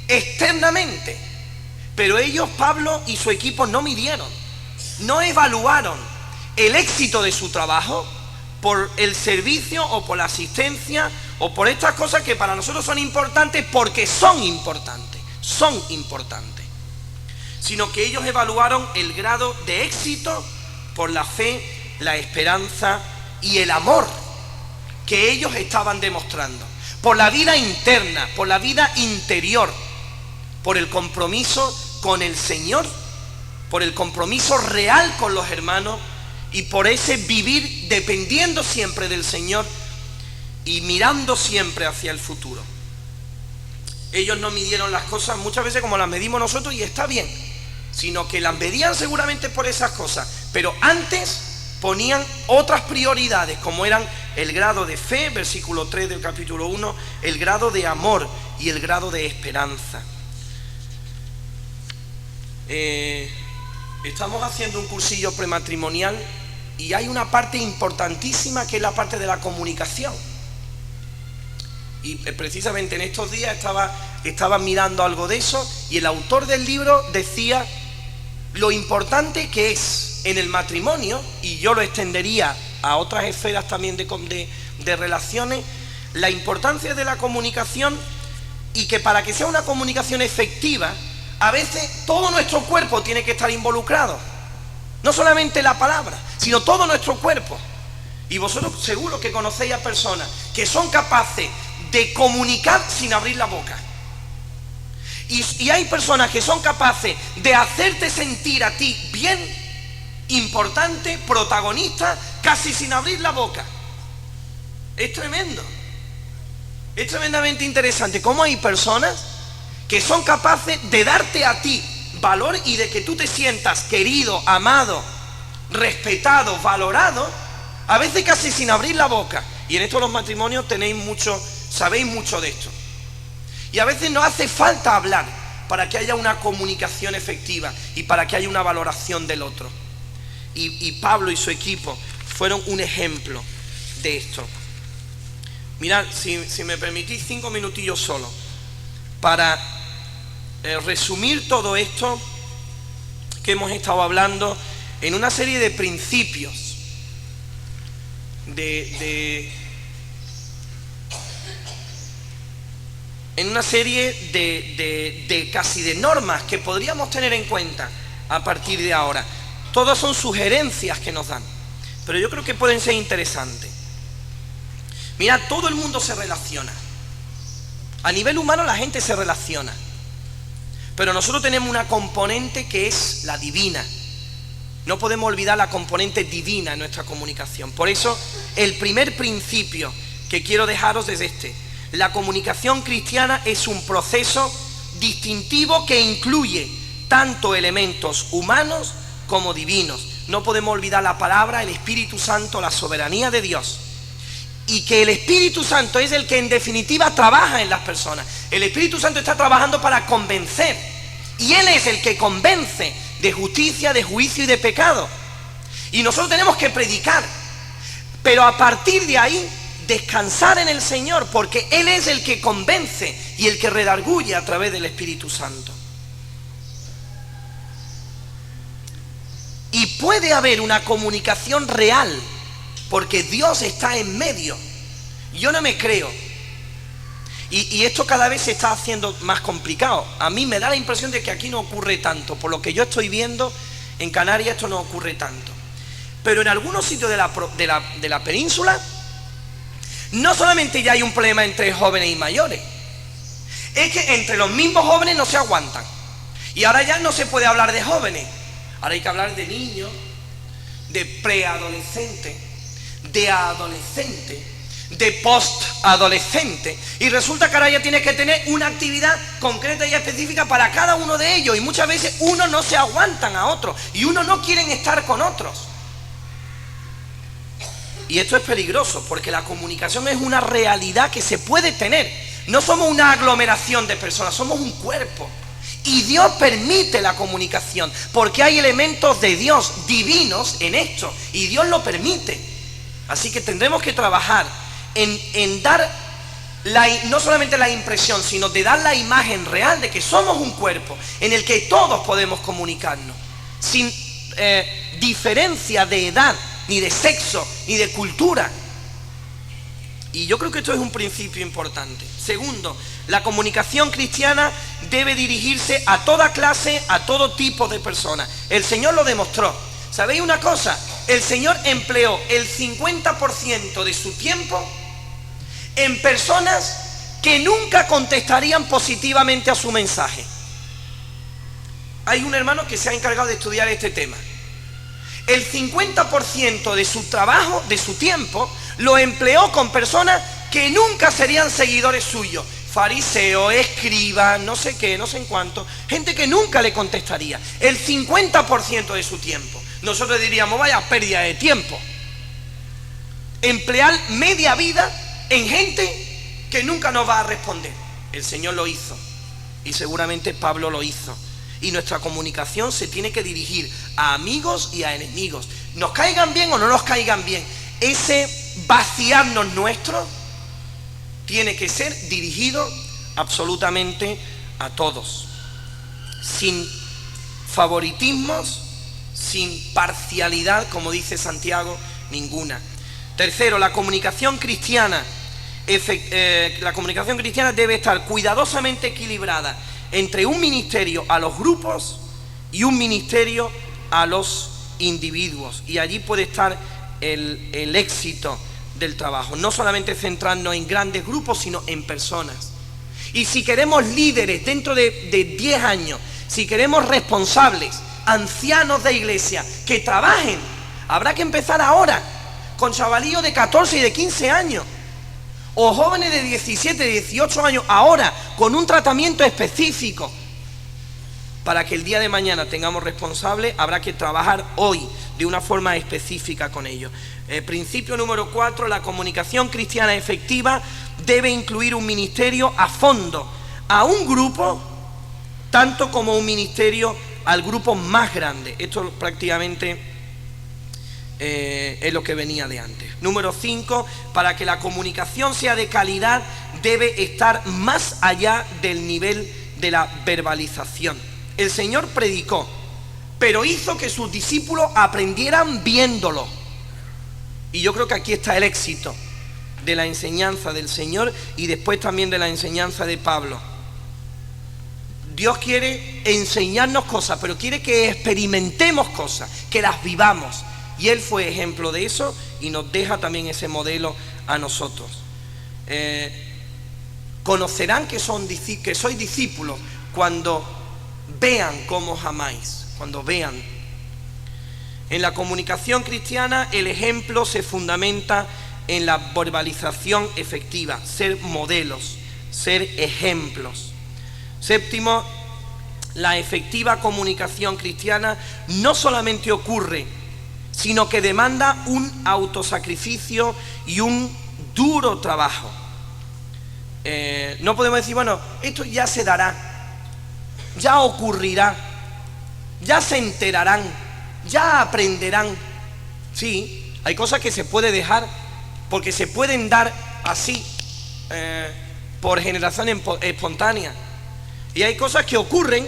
externamente. Pero ellos, Pablo y su equipo, no midieron, no evaluaron el éxito de su trabajo por el servicio o por la asistencia o por estas cosas que para nosotros son importantes porque son importantes, sino que ellos evaluaron el grado de éxito por la fe, la esperanza y el amor que ellos estaban demostrando, por la vida interna, por la vida interior, por el compromiso con el Señor, por el compromiso real con los hermanos y por ese vivir dependiendo siempre del Señor y mirando siempre hacia el futuro. Ellos no midieron las cosas muchas veces como las medimos nosotros, y está bien, sino que las medían seguramente por esas cosas, pero antes ponían otras prioridades, como eran el grado de fe, versículo 3 del capítulo 1, el grado de amor y el grado de esperanza. Estamos haciendo un cursillo prematrimonial y hay una parte importantísima que es la parte de la comunicación. Y precisamente en estos días estaba mirando algo de eso, y el autor del libro decía lo importante que es en el matrimonio, y yo lo extendería a otras esferas también de relaciones, la importancia de la comunicación, y que para que sea una comunicación efectiva, a veces todo nuestro cuerpo tiene que estar involucrado. No solamente la palabra, sino todo nuestro cuerpo. Y vosotros seguro que conocéis a personas que son capaces de comunicar sin abrir la boca. Y hay personas que son capaces de hacerte sentir a ti bien, importante, protagonista, casi sin abrir la boca. Es tremendo. Es tremendamente interesante cómo hay personas que son capaces de darte a ti valor y de que tú te sientas querido, amado, respetado, valorado, a veces casi sin abrir la boca. Y en esto los matrimonios sabéis mucho de esto. Y a veces no hace falta hablar para que haya una comunicación efectiva y para que haya una valoración del otro. Y Pablo y su equipo fueron un ejemplo de esto. Mirad, si me permitís 5 minutillos solo para resumir todo esto que hemos estado hablando en una serie de principios, en una serie de casi de normas que podríamos tener en cuenta a partir de ahora. Todas son sugerencias que nos dan, pero yo creo que pueden ser interesantes. Mira, todo el mundo se relaciona. A nivel humano la gente se relaciona, pero nosotros tenemos una componente que es la divina. No podemos olvidar la componente divina en nuestra comunicación. Por eso, el primer principio que quiero dejaros es este. La comunicación cristiana es un proceso distintivo que incluye tanto elementos humanos como divinos. No podemos olvidar la palabra, el Espíritu Santo, la soberanía de Dios. Y que el Espíritu Santo es el que en definitiva trabaja en las personas. El Espíritu Santo está trabajando para convencer. Y Él es el que convence de justicia, de juicio y de pecado. Y nosotros tenemos que predicar. Pero a partir de ahí, descansar en el Señor, porque Él es el que convence y el que redarguye a través del Espíritu Santo. Y puede haber una comunicación real, porque Dios está en medio. Yo no me creo. Y esto cada vez se está haciendo más complicado. A mí me da la impresión de que aquí no ocurre tanto. Por lo que yo estoy viendo, en Canarias esto no ocurre tanto. Pero en algunos sitios de la península, no solamente ya hay un problema entre jóvenes y mayores, es que entre los mismos jóvenes no se aguantan. Y ahora ya no se puede hablar de jóvenes. Ahora hay que hablar de niños, de preadolescentes, de adolescentes, de postadolescentes. Y resulta que ahora ya tienes que tener una actividad concreta y específica para cada uno de ellos. Y muchas veces unos no se aguantan a otros y unos no quieren estar con otros. Y esto es peligroso porque la comunicación es una realidad que se puede tener. No somos una aglomeración de personas, somos un cuerpo. Y Dios permite la comunicación porque hay elementos de Dios divinos en esto y Dios lo permite. Así que tendremos que trabajar en dar no solamente la impresión, sino de dar la imagen real de que somos un cuerpo en el que todos podemos comunicarnos sin diferencia de edad, ni de sexo, ni de cultura. Y yo creo que esto es un principio importante. Segundo, la comunicación cristiana debe dirigirse a toda clase, a todo tipo de personas. El Señor lo demostró. ¿Sabéis una cosa? El Señor empleó el 50% de su tiempo en personas que nunca contestarían positivamente a su mensaje. Hay un hermano que se ha encargado de estudiar este tema. El 50% de su trabajo, de su tiempo, lo empleó con personas que nunca serían seguidores suyos. Fariseos, escribas, no sé qué, no sé en cuánto. Gente que nunca le contestaría. El 50% de su tiempo. Nosotros diríamos, vaya pérdida de tiempo. Emplear media vida en gente que nunca nos va a responder. El Señor lo hizo. Y seguramente Pablo lo hizo. Y nuestra comunicación se tiene que dirigir a amigos y a enemigos. Nos caigan bien o no nos caigan bien. Ese vaciarnos nuestro tiene que ser dirigido absolutamente a todos. Sin favoritismos, sin parcialidad, como dice Santiago, ninguna. Tercero, la comunicación cristiana debe estar cuidadosamente equilibrada entre un ministerio a los grupos y un ministerio a los individuos. Y allí puede estar el éxito del trabajo. No solamente centrarnos en grandes grupos, sino en personas. Y si queremos líderes dentro de 10 años, si queremos responsables, ancianos de iglesia, que trabajen, habrá que empezar ahora, con chavalíos de 14 y de 15 años. O jóvenes de 17, 18 años, ahora, con un tratamiento específico. Para que el día de mañana tengamos responsables, habrá que trabajar hoy de una forma específica con ellos. Principio número 4, la comunicación cristiana efectiva debe incluir un ministerio a fondo, a un grupo, tanto como un ministerio al grupo más grande. Esto prácticamente es lo que venía de antes. Número 5, para que la comunicación sea de calidad, debe estar más allá del nivel de la verbalización. El Señor predicó, pero hizo que sus discípulos aprendieran viéndolo. Y yo creo que aquí está el éxito de la enseñanza del Señor y después también de la enseñanza de Pablo. Dios quiere enseñarnos cosas, pero quiere que experimentemos cosas, que las vivamos. Y Él fue ejemplo de eso y nos deja también ese modelo a nosotros. Conocerán que sois discípulos cuando vean cómo os amáis, cuando vean. En la comunicación cristiana el ejemplo se fundamenta en la verbalización efectiva, ser modelos, ser ejemplos. Séptimo, la efectiva comunicación cristiana no solamente ocurre, sino que demanda un autosacrificio y un duro trabajo. No podemos decir, bueno, esto ya se dará, ya ocurrirá, ya se enterarán, ya aprenderán. Sí, hay cosas que se puede dejar porque se pueden dar así, por generación espontánea. Y hay cosas que ocurren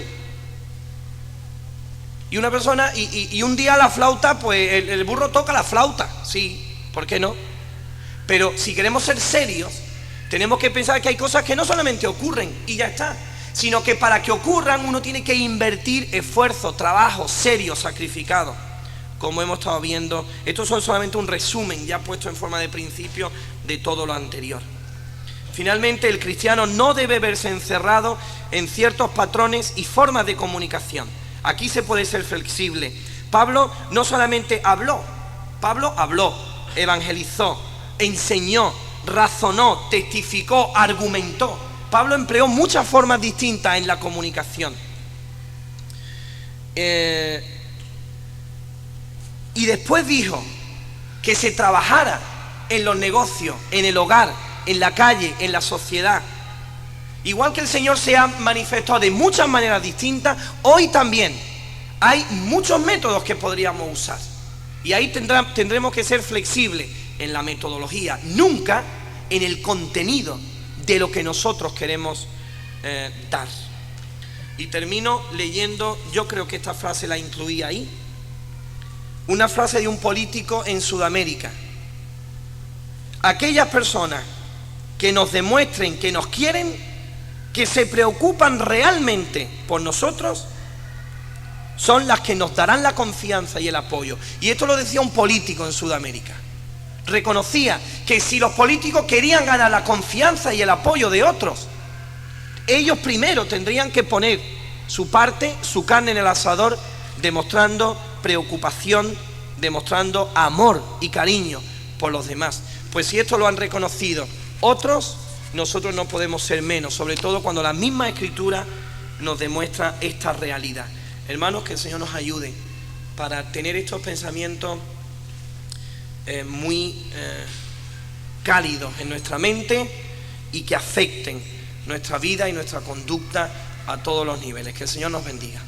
y una persona, y un día la flauta, pues el burro toca la flauta, sí, ¿por qué no? Pero si queremos ser serios, tenemos que pensar que hay cosas que no solamente ocurren y ya está, sino que para que ocurran uno tiene que invertir esfuerzo, trabajo serio, sacrificado. Como hemos estado viendo, esto es solamente un resumen ya puesto en forma de principio de todo lo anterior. Finalmente, el cristiano no debe verse encerrado en ciertos patrones y formas de comunicación. Aquí se puede ser flexible. Pablo no solamente habló, Pablo habló, evangelizó, enseñó, razonó, testificó, argumentó. Pablo empleó muchas formas distintas en la comunicación. Y después dijo que se trabajara en los negocios, en el hogar, en la calle, en la sociedad. Igual que el Señor se ha manifestado de muchas maneras distintas, hoy también hay muchos métodos que podríamos usar. Y ahí tendremos que ser flexibles en la metodología, nunca en el contenido de lo que nosotros queremos dar. Y termino leyendo, yo creo que esta frase la incluí ahí, una frase de un político en Sudamérica. Aquellas personas que nos demuestren que nos quieren, que se preocupan realmente por nosotros, son las que nos darán la confianza y el apoyo. Y esto lo decía un político en Sudamérica. Reconocía que si los políticos querían ganar la confianza y el apoyo de otros, ellos primero tendrían que poner su parte, su carne en el asador, demostrando preocupación, demostrando amor y cariño por los demás. Pues si esto lo han reconocido otros, nosotros no podemos ser menos, sobre todo cuando la misma Escritura nos demuestra esta realidad. Hermanos, que el Señor nos ayude para tener estos pensamientos muy cálidos en nuestra mente y que afecten nuestra vida y nuestra conducta a todos los niveles. Que el Señor nos bendiga.